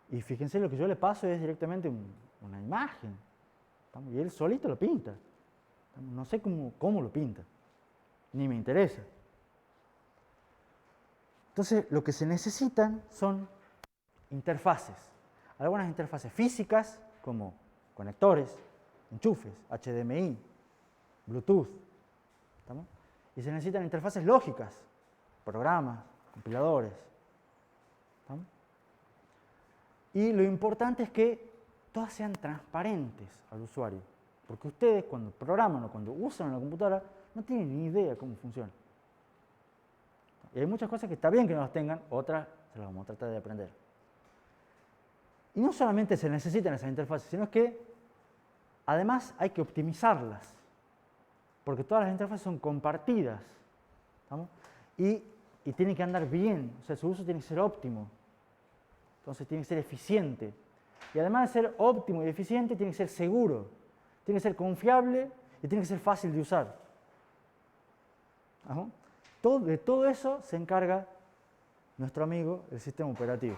Y fíjense, lo que yo le paso es directamente una imagen. Y él solito lo pinta. No sé cómo lo pinta, ni me interesa. Entonces, lo que se necesitan son interfaces. Algunas interfaces físicas, como conectores, enchufes, HDMI, Bluetooth. ¿Estamos? Y se necesitan interfaces lógicas, programas, compiladores. ¿Estamos? Y lo importante es que todas sean transparentes al usuario. Porque ustedes cuando programan o cuando usan la computadora no tienen ni idea cómo funciona. Y hay muchas cosas que está bien que no las tengan, otras se las vamos a tratar de aprender. Y no solamente se necesitan esas interfaces, sino que además hay que optimizarlas. Porque todas las interfaces son compartidas. ¿Estamos? Y tienen que andar bien, o sea, su uso tiene que ser óptimo. Entonces tiene que ser eficiente. Y además de ser óptimo y eficiente, tiene que ser seguro. Tiene que ser confiable y tiene que ser fácil de usar. ¿Ajá? De todo eso se encarga nuestro amigo, el sistema operativo.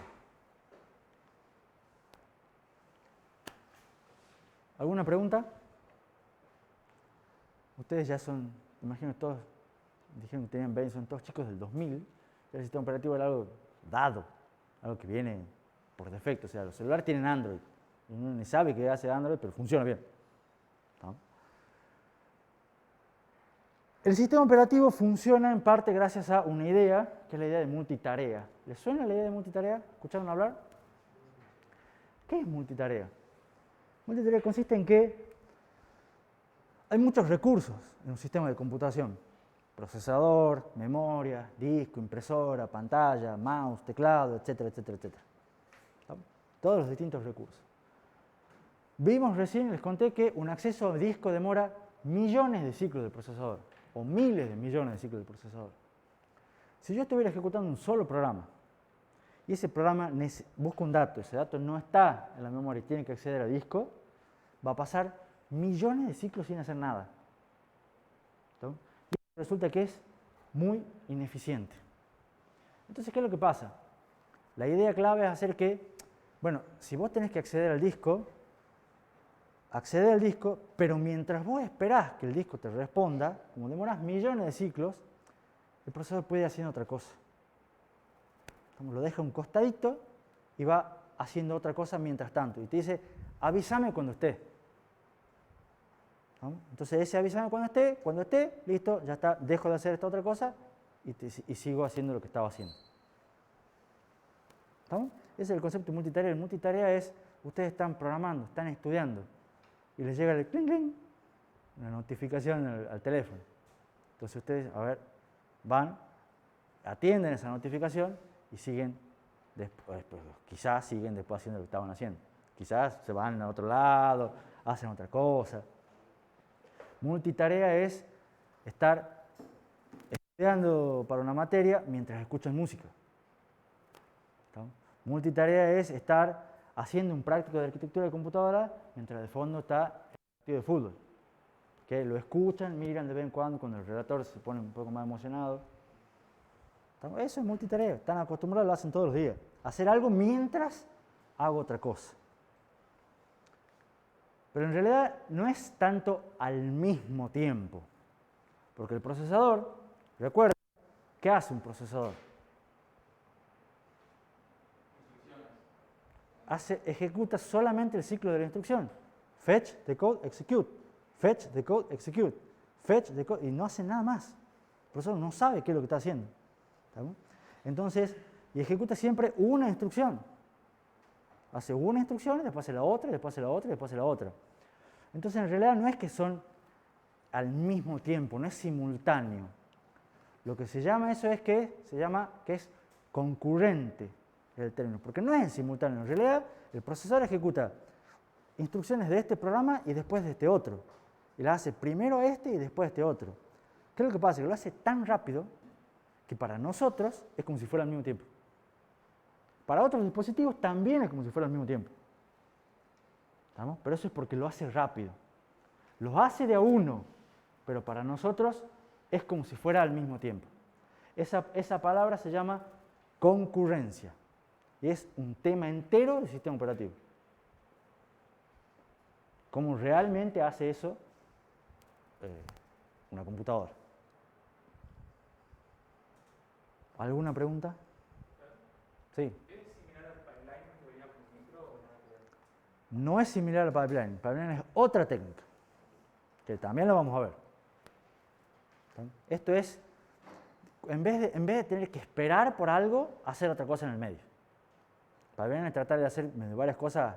¿Alguna pregunta? Ustedes ya son, imagino todos, dijeron que tenían 20, son todos chicos del 2000. El sistema operativo era algo dado, algo que viene por defecto. O sea, los celulares tienen Android. Uno ni sabe qué hace Android, pero funciona bien. ¿No? El sistema operativo funciona en parte gracias a una idea, que es la idea de multitarea. ¿Les suena la idea de multitarea? ¿Escucharon hablar? ¿Qué es multitarea? Multitarea consiste en que hay muchos recursos en un sistema de computación. Procesador, memoria, disco, impresora, pantalla, mouse, teclado, etcétera, etcétera, etcétera. Todos los distintos recursos. Vimos recién, les conté que un acceso a disco demora millones de ciclos del procesador, o miles de millones de ciclos del procesador. Si yo estuviera ejecutando un solo programa, y ese programa busca un dato, ese dato no está en la memoria y tiene que acceder al disco, va a pasar millones de ciclos sin hacer nada. ¿Entonces? Y resulta que es muy ineficiente. Entonces, ¿qué es lo que pasa? La idea clave es hacer que, bueno, si vos tenés que acceder al disco, accede al disco, pero mientras vos esperás que el disco te responda, como demorás millones de ciclos, el procesador puede ir haciendo otra cosa. Lo deja a un costadito y va haciendo otra cosa mientras tanto. Y te dice, avísame cuando esté. ¿No? Entonces ese avísame cuando esté, listo, ya está, dejo de hacer esta otra cosa y sigo haciendo lo que estaba haciendo. ¿No? Ese es el concepto de multitarea. El multitarea es, ustedes están programando, están estudiando, y les llega el cling cling, una notificación al teléfono. Entonces ustedes, van, atienden esa notificación y siguen después, quizás siguen después haciendo lo que estaban haciendo. Quizás se van a otro lado, hacen otra cosa. Multitarea es estar estudiando para una materia mientras escuchas música. ¿Está? Multitarea es estar haciendo un práctico de arquitectura de computadora mientras de fondo está el partido de fútbol. Que lo escuchan, miran de vez en cuando el relator se pone un poco más emocionado. Eso es multitarea, están acostumbrados, lo hacen todos los días. Hacer algo mientras hago otra cosa. Pero en realidad no es tanto al mismo tiempo. Porque el procesador, recuerda, ¿qué hace un procesador? Ejecuta solamente el ciclo de la instrucción. Fetch, decode, execute. Fetch, decode, execute. Fetch, decode, y no hace nada más. El procesador no sabe qué es lo que está haciendo. Entonces, y ejecuta siempre una instrucción. Hace una instrucción, y después hace la otra, y después hace la otra, y después hace la otra. Entonces, en realidad no es que son al mismo tiempo, no es simultáneo. Lo que se llama eso es que es concurrente el término, porque no es simultáneo. En realidad, el procesador ejecuta instrucciones de este programa y después de este otro. Y las hace primero este y después este otro. ¿Qué es lo que pasa? Que lo hace tan rápido que para nosotros es como si fuera al mismo tiempo. Para otros dispositivos también es como si fuera al mismo tiempo. ¿Estamos? Pero eso es porque lo hace rápido. Lo hace de a uno, pero para nosotros es como si fuera al mismo tiempo. Esa palabra se llama concurrencia. Y es un tema entero del sistema operativo. ¿Cómo realmente hace eso una computadora? ¿Alguna pregunta? Sí. ¿Es similar al pipeline que veíamos micro o nada que ver? No es similar al pipeline. El pipeline es otra técnica, que también lo vamos a ver. Esto es, en vez de tener que esperar por algo, hacer otra cosa en el medio. El pipeline es tratar de hacer varias cosas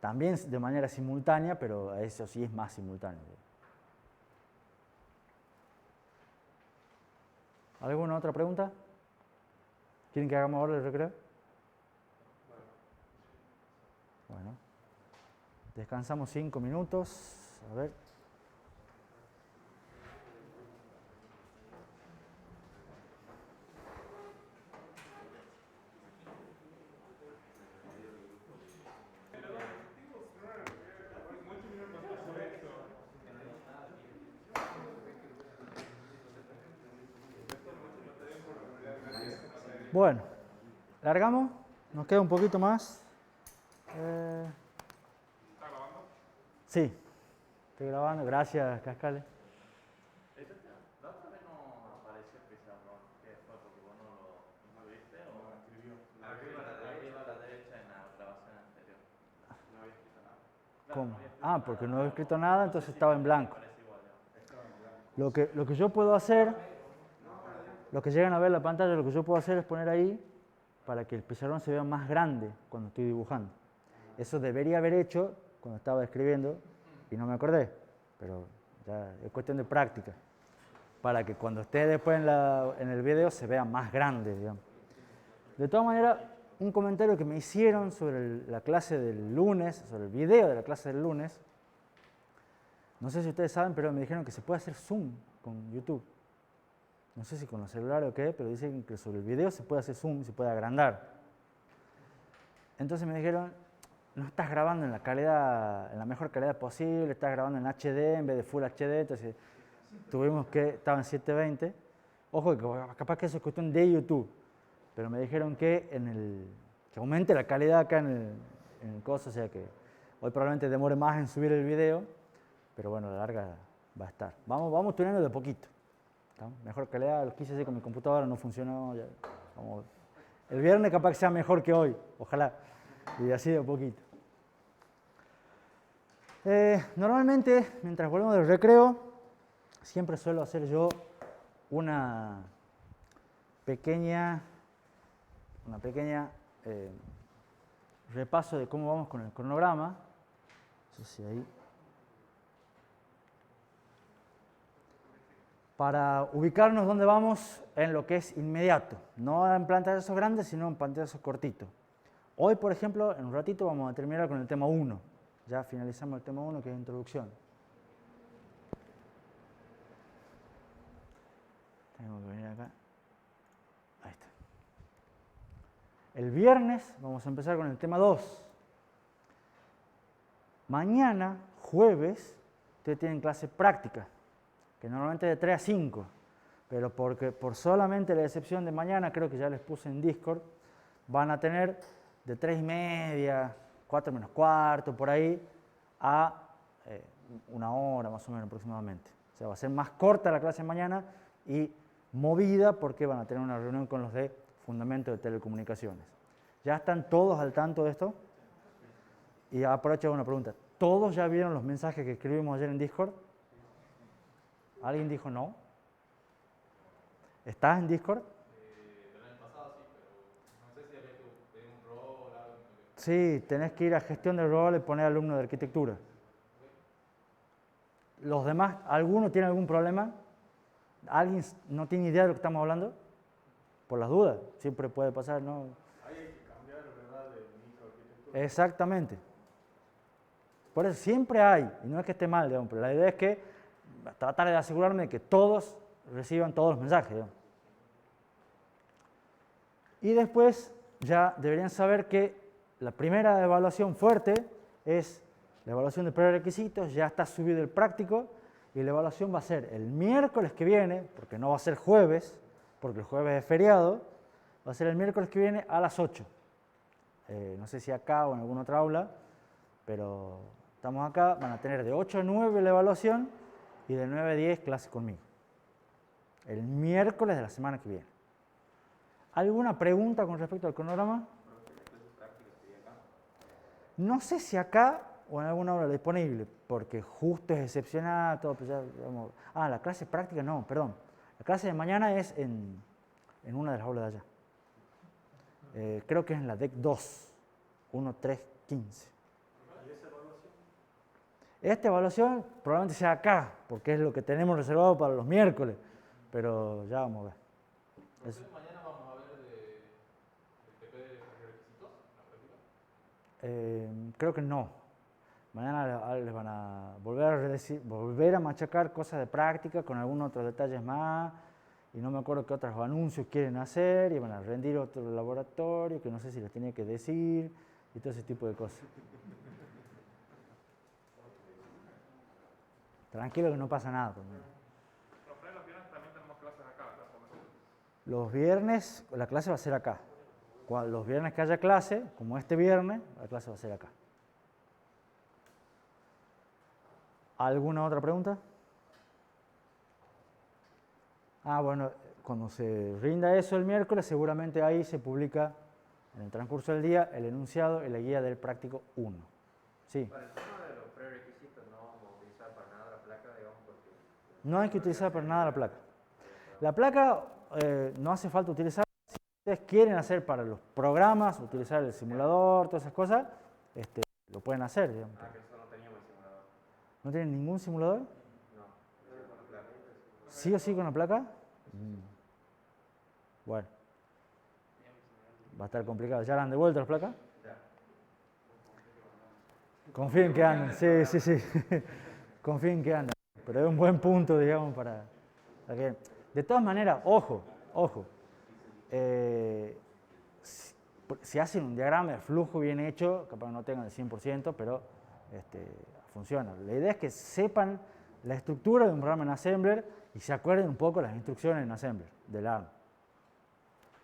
también de manera simultánea, pero eso sí es más simultáneo. ¿Alguna otra pregunta? ¿Quieren que hagamos ahora el recreo? Bueno. Descansamos 5 minutos. A ver. Bueno, largamos, nos queda un poquito más. ¿Está grabando? Sí, estoy grabando, gracias Cascale. La otra vez no apareció el pizarrón. ¿Qué fue? ¿Porque vos no lo viste o No, escribió. arriba a la derecha en la grabación anterior? No había escrito nada. ¿Cómo? Ah, porque no he escrito nada, entonces estaba en blanco. Parece igual, ¿no? Lo que yo puedo hacer, los que llegan a ver la pantalla, lo que yo puedo hacer es poner ahí para que el pizarrón se vea más grande cuando estoy dibujando. Eso debería haber hecho cuando estaba escribiendo y no me acordé, pero ya es cuestión de práctica, para que cuando esté después en el video se vea más grande, digamos. De todas maneras, un comentario que me hicieron sobre la clase del lunes, sobre el video de la clase del lunes, no sé si ustedes saben, pero me dijeron que se puede hacer zoom con YouTube. No sé si con los celulares o qué, pero dicen que sobre el video se puede hacer zoom, se puede agrandar. Entonces me dijeron, no estás grabando en la mejor calidad posible, estás grabando en HD en vez de Full HD, entonces estaba en 720. Ojo, capaz que eso es cuestión de YouTube, pero me dijeron que que aumente la calidad acá en el coso, o sea que hoy probablemente demore más en subir el video, pero bueno, a la larga va a estar. Vamos tuneando de poquito. ¿Está? Mejor calidad, lo quise hacer con mi computadora, no funcionó. Ya, vamos. El viernes capaz que sea mejor que hoy, ojalá, y así de poquito. Normalmente, mientras volvemos del recreo, siempre suelo hacer yo una pequeña repaso de cómo vamos con el cronograma. No sé si ahí. Para ubicarnos dónde vamos en lo que es inmediato, no en pantallazos grandes, sino en pantallazos cortitos. Hoy, por ejemplo, en un ratito vamos a terminar con el tema 1. Ya finalizamos el tema 1, que es introducción. El viernes vamos a empezar con el tema 2. Mañana, jueves, ustedes tienen clase práctica, que normalmente es de 3 a 5, pero porque por solamente la excepción de mañana, creo que ya les puse en Discord, van a tener de 3 y media, 4 menos cuarto, por ahí, a 1 hora más o menos aproximadamente. O sea, va a ser más corta la clase de mañana y movida porque van a tener una reunión con los de Fundamento de Telecomunicaciones. ¿Ya están todos al tanto de esto? Y aprovecho una pregunta. ¿Todos ya vieron los mensajes que escribimos ayer en Discord? ¿Alguien dijo no? ¿Estás en Discord? El año pasado sí, pero no sé si había que pedir un rol o algo. Sí, tenés que ir a gestión de rol y poner alumno de arquitectura. ¿Los demás, alguno tiene algún problema? ¿Alguien no tiene idea de lo que estamos hablando? Por las dudas, siempre puede pasar, ¿no? Hay que cambiar, ¿verdad?, de microarquitectura. Exactamente. Por eso siempre hay, y no es que esté mal, digamos, pero la idea es que tratar de asegurarme de que todos reciban todos los mensajes, digamos. Y después ya deberían saber que la primera evaluación fuerte es la evaluación de prerequisitos, ya está subido el práctico, y la evaluación va a ser el miércoles que viene, porque no va a ser jueves, porque el jueves es feriado, va a ser el miércoles que viene a las 8. No sé si acá o en alguna otra aula, pero estamos acá, van a tener de 8 a 9 la evaluación y de 9 a 10 clase conmigo. El miércoles de la semana que viene. ¿Alguna pregunta con respecto al cronograma? No sé si acá o en alguna aula disponible, porque justo es excepcional, todo, pues ya, digamos, la clase práctica no, perdón. La clase de mañana es en una de las aulas de allá. Creo que es en la DEC 2, 1315. ¿Y esa evaluación? Esta evaluación probablemente sea acá, porque es lo que tenemos reservado para los miércoles, pero ya vamos a ver. Eso. Mañana vamos a ver del TP de requisitos, la práctica. Creo que no. Mañana les van a volver a machacar cosas de práctica con algunos otros detalles más, y no me acuerdo qué otros anuncios quieren hacer, y van a rendir otro laboratorio que no sé si les tenía que decir, y todo ese tipo de cosas. Tranquilo que no pasa nada conmigo. Los viernes también tenemos clases acá, ¿verdad? Los viernes la clase va a ser acá. Los viernes que haya clase, como este viernes, la clase va a ser acá. ¿Alguna otra pregunta? Bueno, cuando se rinda eso el miércoles, seguramente ahí se publica en el transcurso del día el enunciado y la guía del práctico 1. Sí. Para el tema de los prerequisitos no vamos a utilizar para nada la placa, digamos, porque... No hay que utilizar para nada la placa. La placa no hace falta utilizar. Si ustedes quieren hacer para los programas, utilizar el simulador, todas esas cosas, lo pueden hacer, digamos. que eso no teníamos el simulador. ¿No tienen ningún simulador? No, con la placa. ¿Sí o sí con la placa? Bueno. Va a estar complicado. ¿Ya la han devuelto las placas? Confíen que andan, sí. Confíen que andan. Pero es un buen punto, digamos, para que... De todas maneras, ojo. Si hacen un diagrama de flujo bien hecho, capaz no tengan el 100%, pero funciona. La idea es que sepan la estructura de un programa en Assembler y se acuerden un poco las instrucciones en Assembler, del ARM.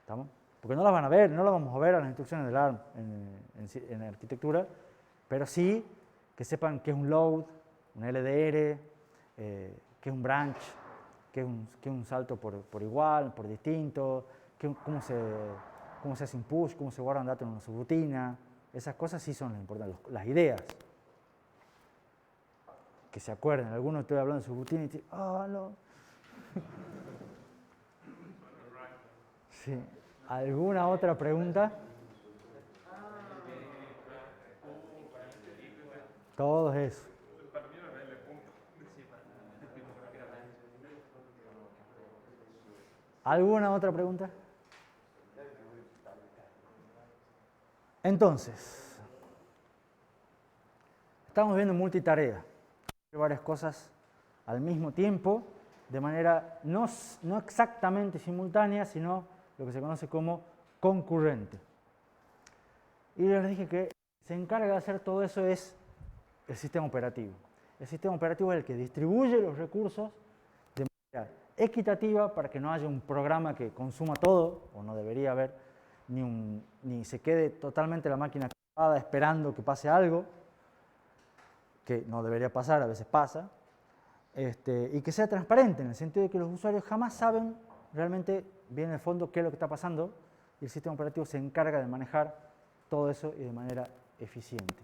¿Estamos? Porque no las van a ver, no las vamos a ver a las instrucciones del ARM en arquitectura, pero sí que sepan qué es un load, un LDR, qué es un branch, qué es un salto por igual, por distinto, cómo se hace un push, cómo se guardan datos en una subrutina. Esas cosas sí son las importantes, las ideas. Que se acuerden, algunos estoy hablando de subrutina y dicen, no. Sí. ¿Alguna otra pregunta? Todo eso. ¿Alguna otra pregunta? Entonces, estamos viendo multitarea, varias cosas al mismo tiempo, de manera no exactamente simultánea, sino lo que se conoce como concurrente. Y les dije que se encarga de hacer todo eso es el sistema operativo. El sistema operativo es el que distribuye los recursos de manera equitativa para que no haya un programa que consuma todo, o no debería haber, ni se quede totalmente la máquina activada esperando que pase algo, que no debería pasar, a veces pasa, y que sea transparente en el sentido de que los usuarios jamás saben realmente bien en el fondo qué es lo que está pasando y el sistema operativo se encarga de manejar todo eso y de manera eficiente.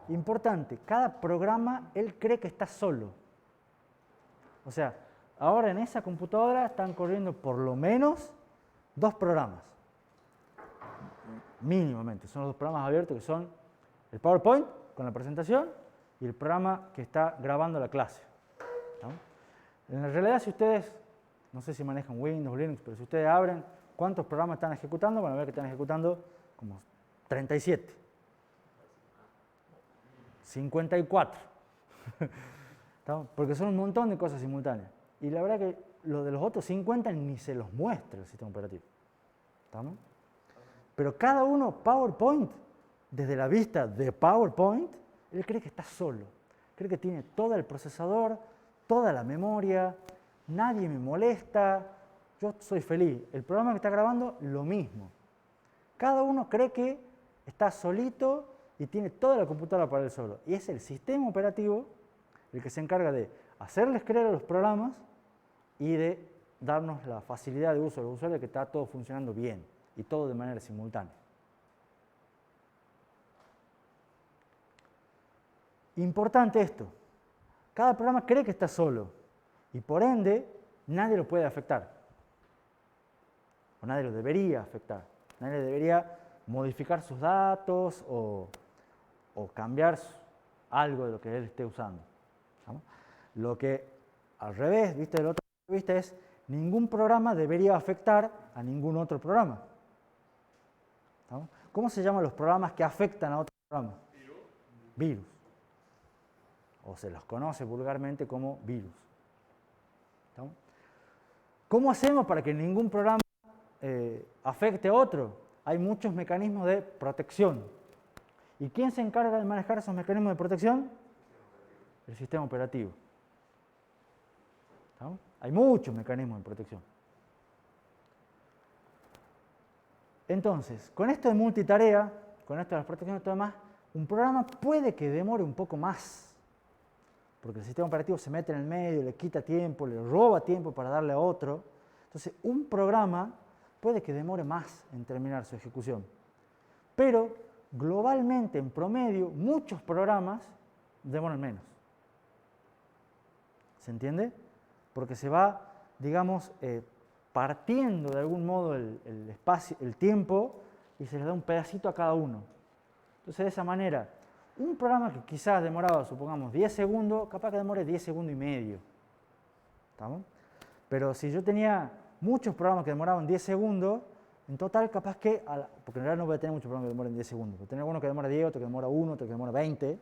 Importante, cada programa él cree que está solo. O sea, ahora en esa computadora están corriendo por lo menos 2 programas. Mínimamente, son los 2 programas abiertos que son el PowerPoint con la presentación y el programa que está grabando la clase. ¿No? En realidad, si ustedes, no sé si manejan Windows, Linux, pero si ustedes abren cuántos programas están ejecutando, van a ver que están ejecutando como 37, 54, ¿no? Porque son un montón de cosas simultáneas. Y la verdad que lo de los otros 50 ni se los muestra el sistema operativo. ¿Estamos? Pero cada uno, PowerPoint, desde la vista de PowerPoint, él cree que está solo. Cree que tiene todo el procesador, toda la memoria, nadie me molesta, yo soy feliz. El programa que está grabando, lo mismo. Cada uno cree que está solito y tiene toda la computadora para él solo. Y es el sistema operativo el que se encarga de hacerles creer a los programas y de darnos la facilidad de uso a los usuarios de que está todo funcionando bien y todo de manera simultánea. Importante esto, cada programa cree que está solo y por ende nadie lo puede afectar o nadie lo debería afectar, nadie debería modificar sus datos o cambiar algo de lo que él esté usando, ¿no? Lo que al revés, ¿viste? Del otro punto de vista es ningún programa debería afectar a ningún otro programa, ¿no? ¿Cómo se llaman los programas que afectan a otros programas? Virus. O se los conoce vulgarmente como virus. ¿No? ¿Cómo hacemos para que ningún programa afecte a otro? Hay muchos mecanismos de protección. ¿Y quién se encarga de manejar esos mecanismos de protección? El sistema operativo. ¿No? Hay muchos mecanismos de protección. Entonces, con esto de multitarea, con esto de las protecciones y todo demás, un programa puede que demore un poco más. Porque el sistema operativo se mete en el medio, le quita tiempo, le roba tiempo para darle a otro. Entonces, un programa puede que demore más en terminar su ejecución. Pero, globalmente, en promedio, muchos programas demoran menos. ¿Se entiende? Porque se va, digamos, partiendo de algún modo el espacio, el tiempo, y se le da un pedacito a cada uno. Entonces, de esa manera, un programa que quizás demoraba, supongamos, 10 segundos, capaz que demore 10 segundos y medio. ¿Estamos? Pero si yo tenía muchos programas que demoraban 10 segundos, en total capaz que, porque en realidad no voy a tener muchos programas que demoren 10 segundos, voy a tener uno que demora 10, otro que demora 1, otro que demora 20,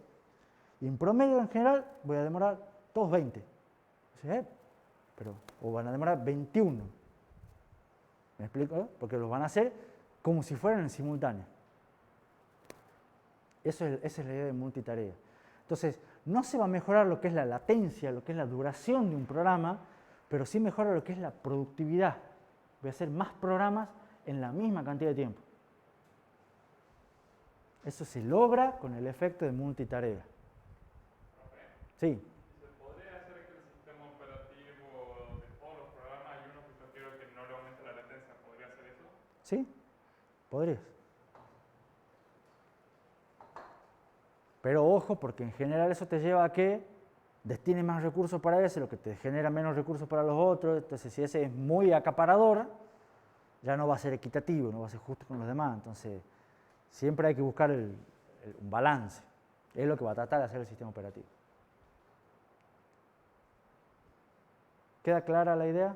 y en promedio en general voy a demorar todos 20. ¿Sí? O van a demorar 21. ¿Me explico? Porque los van a hacer como si fueran en simultáneo. Esa es la idea de multitarea. Entonces, no se va a mejorar lo que es la latencia, lo que es la duración de un programa, pero sí mejora lo que es la productividad. Voy a hacer más programas en la misma cantidad de tiempo. Eso se logra con el efecto de multitarea. Sí. ¿Se podría hacer que el sistema operativo de todos los programas hay uno que yo quiero que no le aumente la latencia? ¿Podría hacer eso? Sí, podrías. Pero ojo, porque en general eso te lleva a que destines más recursos para ese, lo que te genera menos recursos para los otros. Entonces, si ese es muy acaparador, ya no va a ser equitativo, no va a ser justo con los demás. Entonces, siempre hay que buscar un balance. Es lo que va a tratar de hacer el sistema operativo. ¿Queda clara la idea?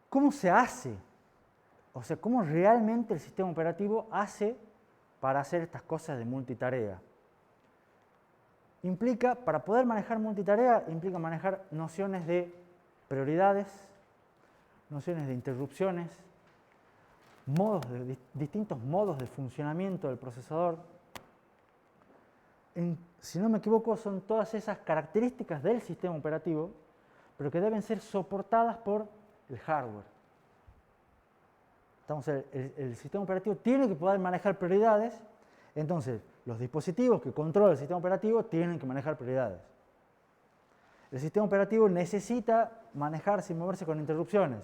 ¿Cómo se hace? O sea, ¿cómo realmente el sistema operativo hace para hacer estas cosas de multitarea? Para poder manejar multitarea, implica manejar nociones de prioridades, nociones de interrupciones, distintos modos de funcionamiento del procesador. Si no me equivoco, son todas esas características del sistema operativo, pero que deben ser soportadas por el hardware. Entonces, el sistema operativo tiene que poder manejar prioridades, entonces los dispositivos que controlan el sistema operativo tienen que manejar prioridades. El sistema operativo necesita manejarse y moverse con interrupciones,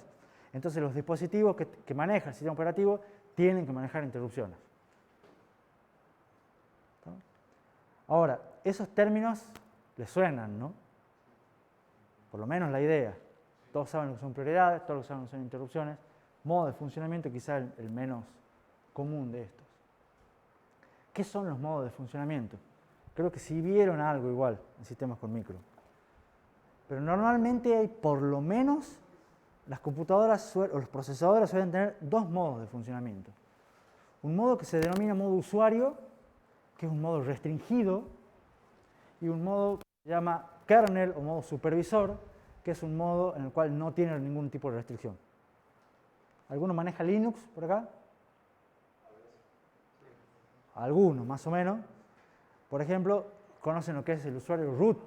entonces los dispositivos que maneja el sistema operativo tienen que manejar interrupciones. Ahora, esos términos les suenan, ¿no? Por lo menos la idea. Todos saben lo que son prioridades, todos saben lo que son interrupciones. Modo de funcionamiento quizá el menos común de estos. ¿Qué son los modos de funcionamiento? Creo que sí vieron algo igual en sistemas con micro. Pero normalmente hay por lo menos las computadoras o los procesadores suelen tener dos modos de funcionamiento. Un modo que se denomina modo usuario, que es un modo restringido, y un modo que se llama kernel o modo supervisor, que es un modo en el cual no tiene ningún tipo de restricción. ¿Alguno maneja Linux por acá? Algunos, más o menos. Por ejemplo, conocen lo que es el usuario root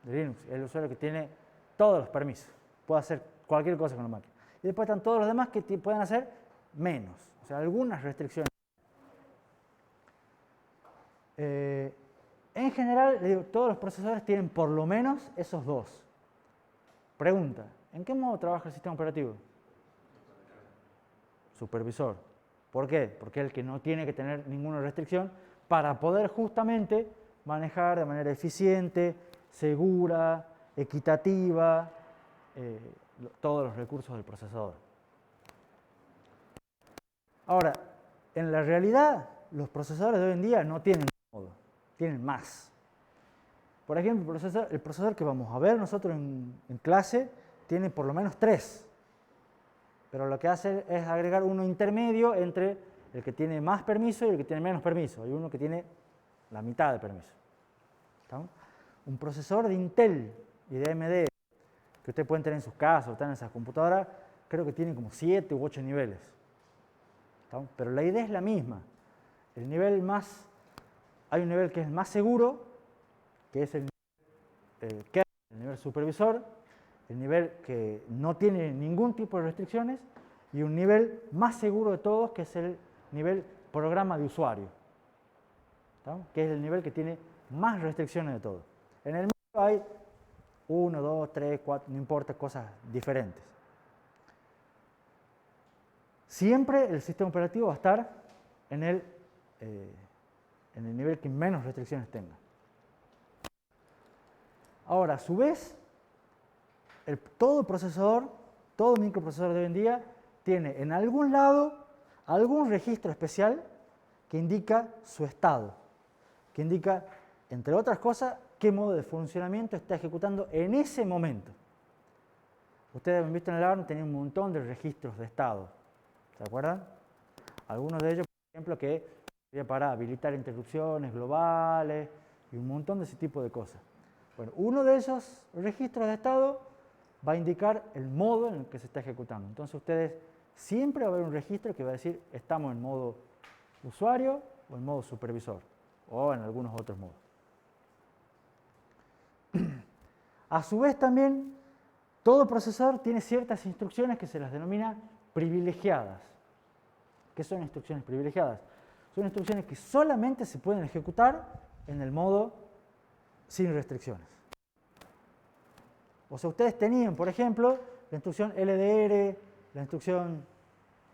de Linux, el usuario que tiene todos los permisos, puede hacer cualquier cosa con la máquina. Y después están todos los demás que pueden hacer menos, o sea, algunas restricciones. En general, le digo, todos los procesadores tienen por lo menos esos dos. Pregunta, ¿en qué modo trabaja el sistema operativo? Supervisor. ¿Por qué? Porque es el que no tiene que tener ninguna restricción para poder justamente manejar de manera eficiente, segura, equitativa, todos los recursos del procesador. Ahora, en la realidad, los procesadores de hoy en día no tienen modo, tienen más. Por ejemplo, el procesador que vamos a ver nosotros en clase tiene por lo menos 3. Pero lo que hace es agregar uno intermedio entre el que tiene más permiso y el que tiene menos permiso. Hay uno que tiene la mitad de permiso. ¿Estamos? Un procesador de Intel y de AMD que ustedes pueden tener en sus casas o están en esas computadoras, creo que tiene como 7 u 8 niveles. ¿Estamos? Pero la idea es la misma. Hay un nivel que es más seguro, que es el nivel supervisor, el nivel que no tiene ningún tipo de restricciones, y un nivel más seguro de todos, que es el nivel programa de usuario, ¿estamos? Que es el nivel que tiene más restricciones de todos. En el medio hay 1, 2, 3, 4, no importa, cosas diferentes. Siempre el sistema operativo va a estar en el nivel que menos restricciones tenga. Ahora, a su vez, todo procesador, todo microprocesador de hoy en día, tiene en algún lado algún registro especial que indica su estado, que indica, entre otras cosas, qué modo de funcionamiento está ejecutando en ese momento. Ustedes han visto en el ARM, tenía un montón de registros de estado, ¿se acuerdan? Algunos de ellos, por ejemplo, que servían para habilitar interrupciones globales y un montón de ese tipo de cosas. Bueno, uno de esos registros de estado va a indicar el modo en el que se está ejecutando. Entonces ustedes siempre va a haber un registro que va a decir estamos en modo usuario o en modo supervisor o en algunos otros modos. A su vez también todo procesador tiene ciertas instrucciones que se las denomina privilegiadas. ¿Qué son instrucciones privilegiadas? Son instrucciones que solamente se pueden ejecutar en el modo sin restricciones. O sea, ustedes tenían, por ejemplo, la instrucción LDR, la instrucción,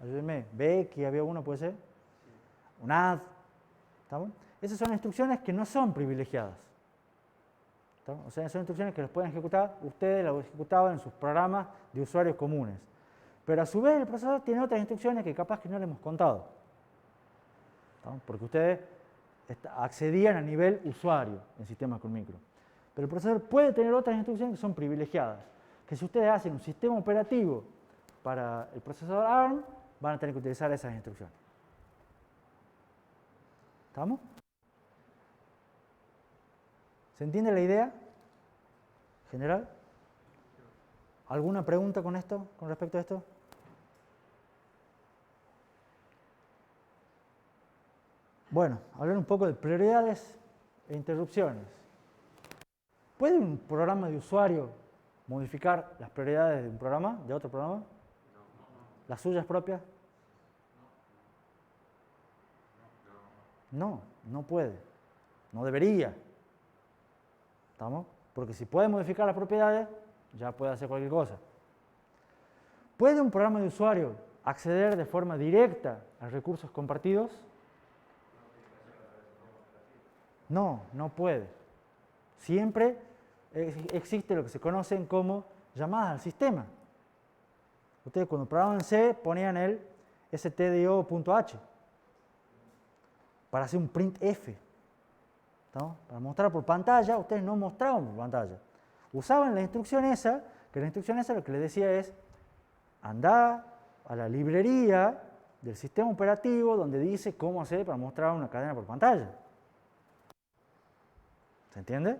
ayúdenme, BX, había uno, puede ser, un add. ¿Estamos? Esas son instrucciones que no son privilegiadas. ¿Estamos? O sea, son instrucciones que las pueden ejecutar, ustedes las ejecutaban en sus programas de usuarios comunes. Pero a su vez el procesador tiene otras instrucciones que capaz que no le hemos contado. ¿Estamos? Porque ustedes accedían a nivel usuario en sistemas con micro. Pero el procesador puede tener otras instrucciones que son privilegiadas. Que si ustedes hacen un sistema operativo para el procesador ARM, van a tener que utilizar esas instrucciones. ¿Estamos? ¿Se entiende la idea general? ¿Alguna pregunta con esto, con respecto a esto? Bueno, hablar un poco de prioridades e interrupciones. ¿Puede un programa de usuario modificar las prioridades de un programa, de otro programa? ¿Las suyas propias? No, no puede. No debería. ¿Estamos? Porque si puede modificar las propiedades, ya puede hacer cualquier cosa. ¿Puede un programa de usuario acceder de forma directa a recursos compartidos? No, no puede. Siempre existe lo que se conocen como llamadas al sistema. Ustedes cuando programaban C ponían el stdio.h para hacer un printf. ¿No? Para mostrar por pantalla, ustedes no mostraban por pantalla. Usaban la instrucción esa, que la instrucción esa lo que les decía es, anda a la librería del sistema operativo donde dice cómo hacer para mostrar una cadena por pantalla. ¿Se entiende?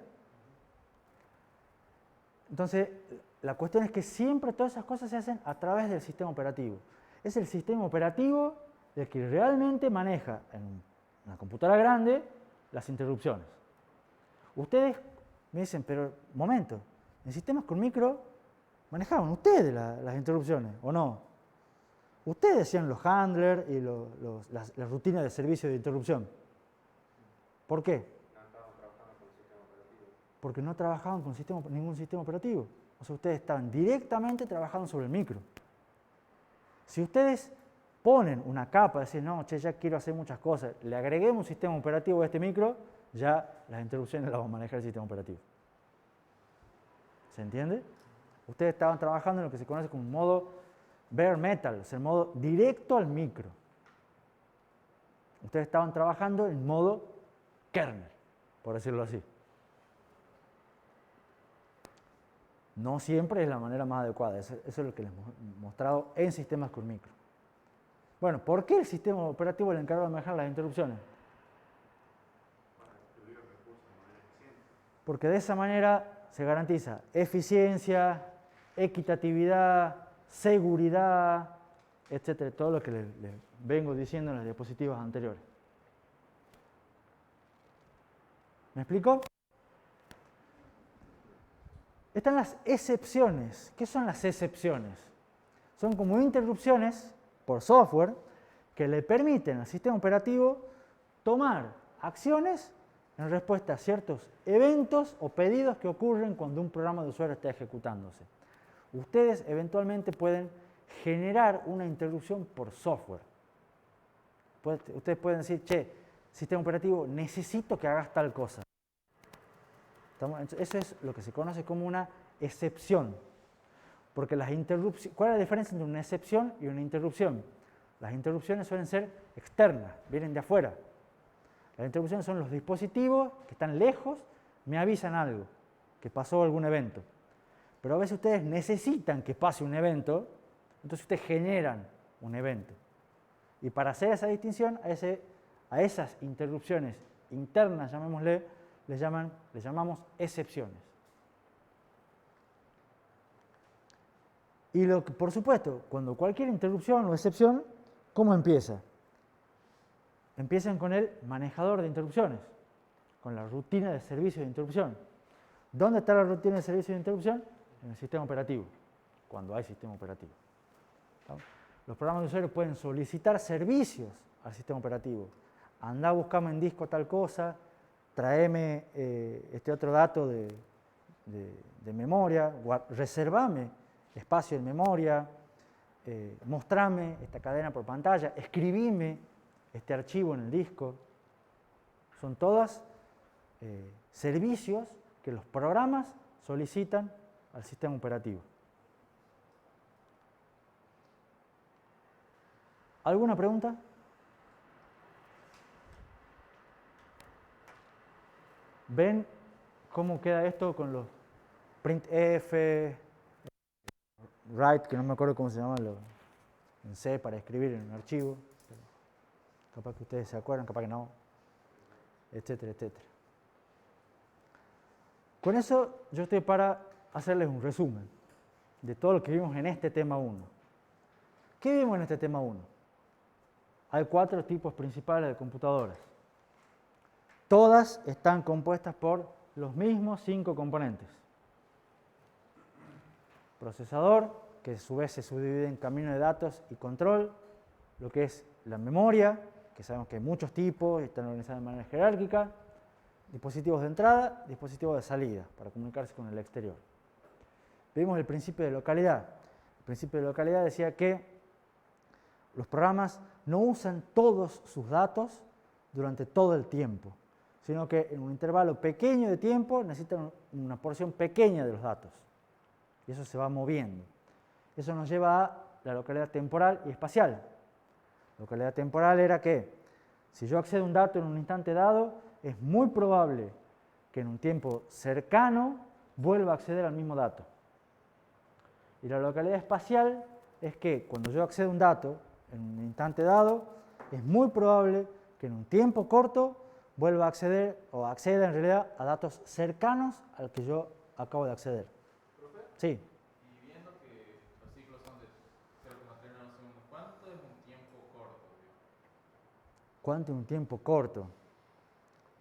Entonces, la cuestión es que siempre todas esas cosas se hacen a través del sistema operativo. Es el sistema operativo el que realmente maneja en una computadora grande las interrupciones. Ustedes me dicen, pero, momento, en sistemas con micro manejaban ustedes las interrupciones, ¿o no? Ustedes hacían los handlers y las rutinas de servicio de interrupción. ¿Por qué? Porque no trabajaban con ningún sistema operativo. O sea, ustedes estaban directamente trabajando sobre el micro. Si ustedes ponen una capa, decir, no, che, ya quiero hacer muchas cosas, le agreguemos un sistema operativo a este micro, ya las interrupciones las va a manejar el sistema operativo. ¿Se entiende? Ustedes estaban trabajando en lo que se conoce como modo bare metal, o sea, el modo directo al micro. Ustedes estaban trabajando en modo kernel, por decirlo así. No siempre es la manera más adecuada, eso es lo que les he mostrado en sistemas con micro. Bueno, ¿por qué el sistema operativo es el encargado de manejar las interrupciones? Porque de esa manera se garantiza eficiencia, equitatividad, seguridad, etcétera, todo lo que les vengo diciendo en las diapositivas anteriores. ¿Me explico? Están las excepciones. ¿Qué son las excepciones? Son como interrupciones por software que le permiten al sistema operativo tomar acciones en respuesta a ciertos eventos o pedidos que ocurren cuando un programa de usuario está ejecutándose. Ustedes eventualmente pueden generar una interrupción por software. Ustedes pueden decir, che, sistema operativo, necesito que hagas tal cosa. Eso es lo que se conoce como una excepción. Porque las interrupciones, ¿cuál es la diferencia entre una excepción y una interrupción? Las interrupciones suelen ser externas, vienen de afuera. Las interrupciones son los dispositivos que están lejos, me avisan algo, que pasó algún evento. Pero a veces ustedes necesitan que pase un evento, entonces ustedes generan un evento. Y para hacer esa distinción, a esas interrupciones internas, llamémosle, les llamamos excepciones. Y por supuesto, cuando cualquier interrupción o excepción, ¿cómo empieza? Empiezan con el manejador de interrupciones, con la rutina de servicio de interrupción. ¿Dónde está la rutina de servicio de interrupción? En el sistema operativo, cuando hay sistema operativo. ¿No? Los programas de usuario pueden solicitar servicios al sistema operativo. Andá a buscarme en disco tal cosa, tráeme este otro dato de memoria, reservame espacio en memoria, mostrame esta cadena por pantalla, escribime este archivo en el disco. Son todas servicios que los programas solicitan al sistema operativo. ¿Alguna pregunta? ¿Ven cómo queda esto con los printf, write, que no me acuerdo cómo se llama en C para escribir en un archivo? Capaz que ustedes se acuerdan, capaz que no, etcétera, etcétera. Con eso yo estoy para hacerles un resumen de todo lo que vimos en este tema 1. ¿Qué vimos en este tema 1? Hay 4 tipos principales de computadoras. todas están compuestas por los mismos 5 componentes. Procesador, que a su vez se subdivide en camino de datos y control, lo que es la memoria, que sabemos que hay muchos tipos, están organizados de manera jerárquica, dispositivos de entrada, dispositivos de salida, para comunicarse con el exterior. Vimos el principio de localidad. El principio de localidad decía que los programas no usan todos sus datos durante todo el tiempo, sino que en un intervalo pequeño de tiempo necesitan una porción pequeña de los datos. Y eso se va moviendo. Eso nos lleva a la localidad temporal y espacial. La localidad temporal era que si yo accedo a un dato en un instante dado, es muy probable que en un tiempo cercano vuelva a acceder al mismo dato. Y la localidad espacial es que cuando yo accedo a un dato en un instante dado, es muy probable que en un tiempo corto vuelva a acceder o acceda en realidad a datos cercanos al que yo acabo de acceder. ¿Profe? Sí. Y viendo que los ciclos son de 0,3 nanosegundos, ¿cuánto es un tiempo corto? ¿Cuánto es un tiempo corto?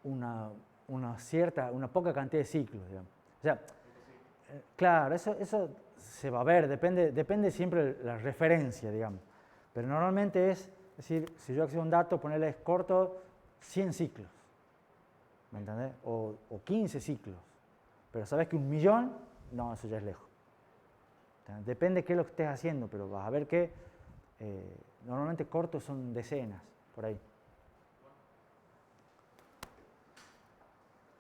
Una poca cantidad de ciclos, digamos. O sea, claro, eso se va a ver, depende siempre de la referencia, digamos. Pero normalmente es decir, si yo accedo a un dato, ponerle es corto 100 ciclos, ¿me entendés? O 15 ciclos. Pero sabes que 1.000.000, no, eso ya es lejos. Depende de qué es lo que estés haciendo, pero vas a ver que normalmente cortos son decenas, por ahí.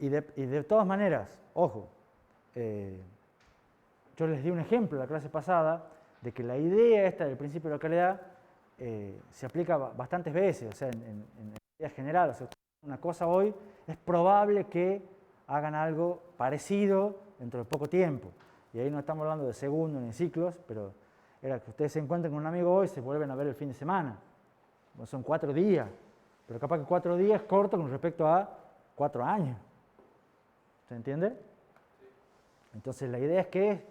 Y de todas maneras, ojo, yo les di un ejemplo en la clase pasada de que la idea esta del principio de localidad se aplica bastantes veces, o sea, en idea general. O sea, una cosa hoy es probable que hagan algo parecido dentro de poco tiempo. Y ahí no estamos hablando de segundos ni ciclos, pero era que ustedes se encuentren con un amigo hoy y se vuelven a ver el fin de semana. Son 4 días, pero capaz que 4 días es corto con respecto a 4 años. ¿Se entiende? Entonces la idea es que,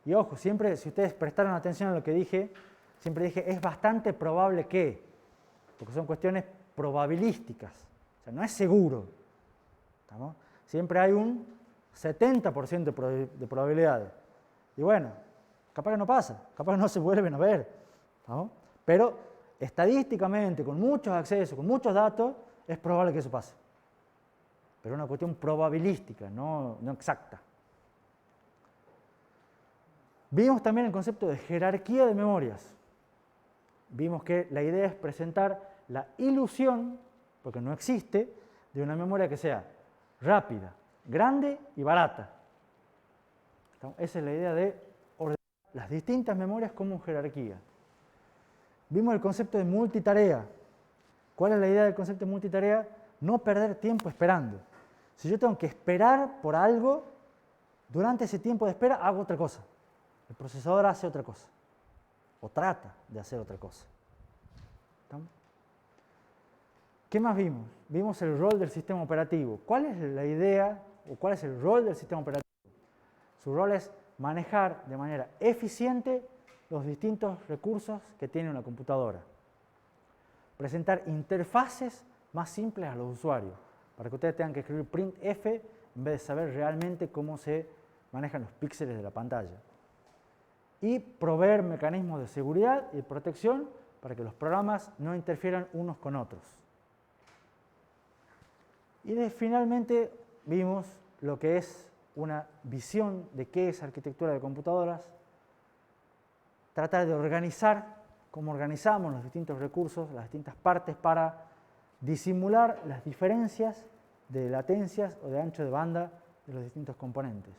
y ojo, siempre, si ustedes prestaron atención a lo que dije, siempre dije, es bastante probable que, porque son cuestiones probabilísticas, o sea, no es seguro. ¿Estamos? Siempre hay un 70% de probabilidades. Y bueno, capaz que no pasa, capaz que no se vuelven a ver. ¿Estamos? Pero estadísticamente, con muchos accesos, con muchos datos, es probable que eso pase. Pero es una cuestión probabilística, no exacta. Vimos también el concepto de jerarquía de memorias. Vimos que la idea es presentar la ilusión, porque no existe, de una memoria que sea rápida, grande y barata. Esa es la idea de ordenar las distintas memorias como jerarquía. Vimos el concepto de multitarea. ¿Cuál es la idea del concepto de multitarea? No perder tiempo esperando. Si yo tengo que esperar por algo, durante ese tiempo de espera hago otra cosa. El procesador hace otra cosa. O trata de hacer otra cosa. ¿Estamos? ¿Qué más vimos? Vimos el rol del sistema operativo. ¿Cuál es la idea o cuál es el rol del sistema operativo? Su rol es manejar de manera eficiente los distintos recursos que tiene una computadora. Presentar interfaces más simples a los usuarios, para que ustedes tengan que escribir printf en vez de saber realmente cómo se manejan los píxeles de la pantalla. Y proveer mecanismos de seguridad y de protección para que los programas no interfieran unos con otros. Y finalmente vimos lo que es una visión de qué es arquitectura de computadoras, tratar de organizar cómo organizamos los distintos recursos, las distintas partes para disimular las diferencias de latencias o de ancho de banda de los distintos componentes.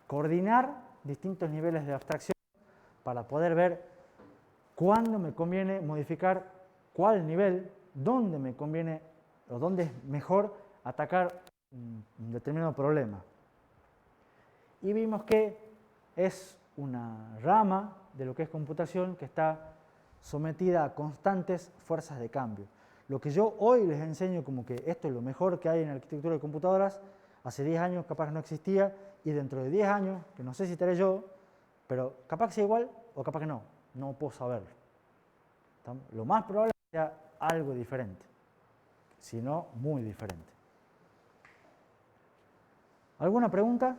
Coordinar distintos niveles de abstracción para poder ver cuándo me conviene modificar cuál nivel, dónde me conviene o dónde es mejor atacar un determinado problema. Y vimos que es una rama de lo que es computación que está sometida a constantes fuerzas de cambio. Lo que yo hoy les enseño como que esto es lo mejor que hay en la arquitectura de computadoras, hace 10 años capaz no existía, y dentro de 10 años, que no sé si estaré yo, pero capaz que sea igual o capaz que no puedo saberlo. Lo más probable es que sea algo diferente, si no muy diferente. ¿Alguna pregunta?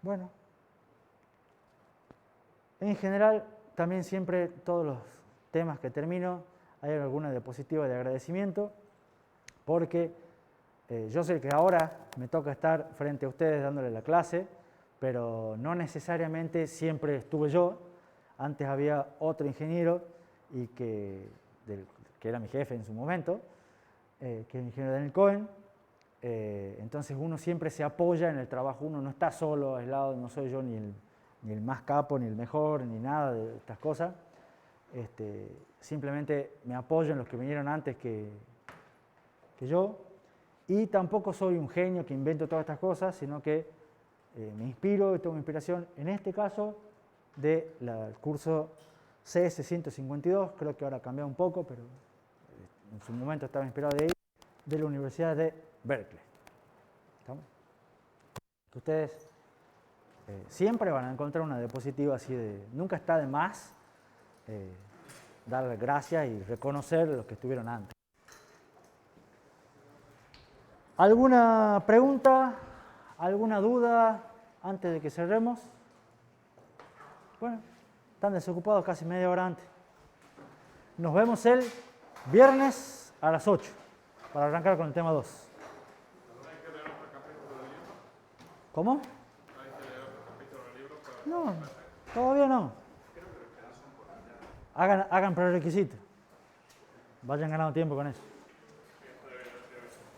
Bueno. En general, también siempre todos los temas que termino, hay alguna diapositiva de agradecimiento, porque yo sé que ahora me toca estar frente a ustedes dándole la clase, pero no necesariamente siempre estuve yo. Antes había otro ingeniero y que era mi jefe en su momento, que es el ingeniero Daniel Cohen. Entonces uno siempre se apoya en el trabajo, uno no está solo, aislado, no soy yo ni el más capo, ni el mejor, ni nada de estas cosas. Simplemente me apoyo en los que vinieron antes que yo. Y tampoco soy un genio que invento todas estas cosas, sino que me inspiro y tomo inspiración, en este caso, del curso CS 152, creo que ahora ha cambiado un poco, pero en su momento estaba inspirado de ahí, de la Universidad de Berkeley. ¿Estamos? Que ustedes siempre van a encontrar una diapositiva así de... Nunca está de más darle gracias y reconocer a los que estuvieron antes. ¿Alguna pregunta? ¿Alguna duda antes de que cerremos? Bueno, están desocupados casi media hora antes. Nos vemos el viernes a las 8 para arrancar con el tema 2. ¿Hay que leer otro capítulo del libro? ¿Cómo? ¿Hay que leer otro capítulo del libro para... No, todavía no. Hagan prerequisito. Vayan ganando tiempo con eso.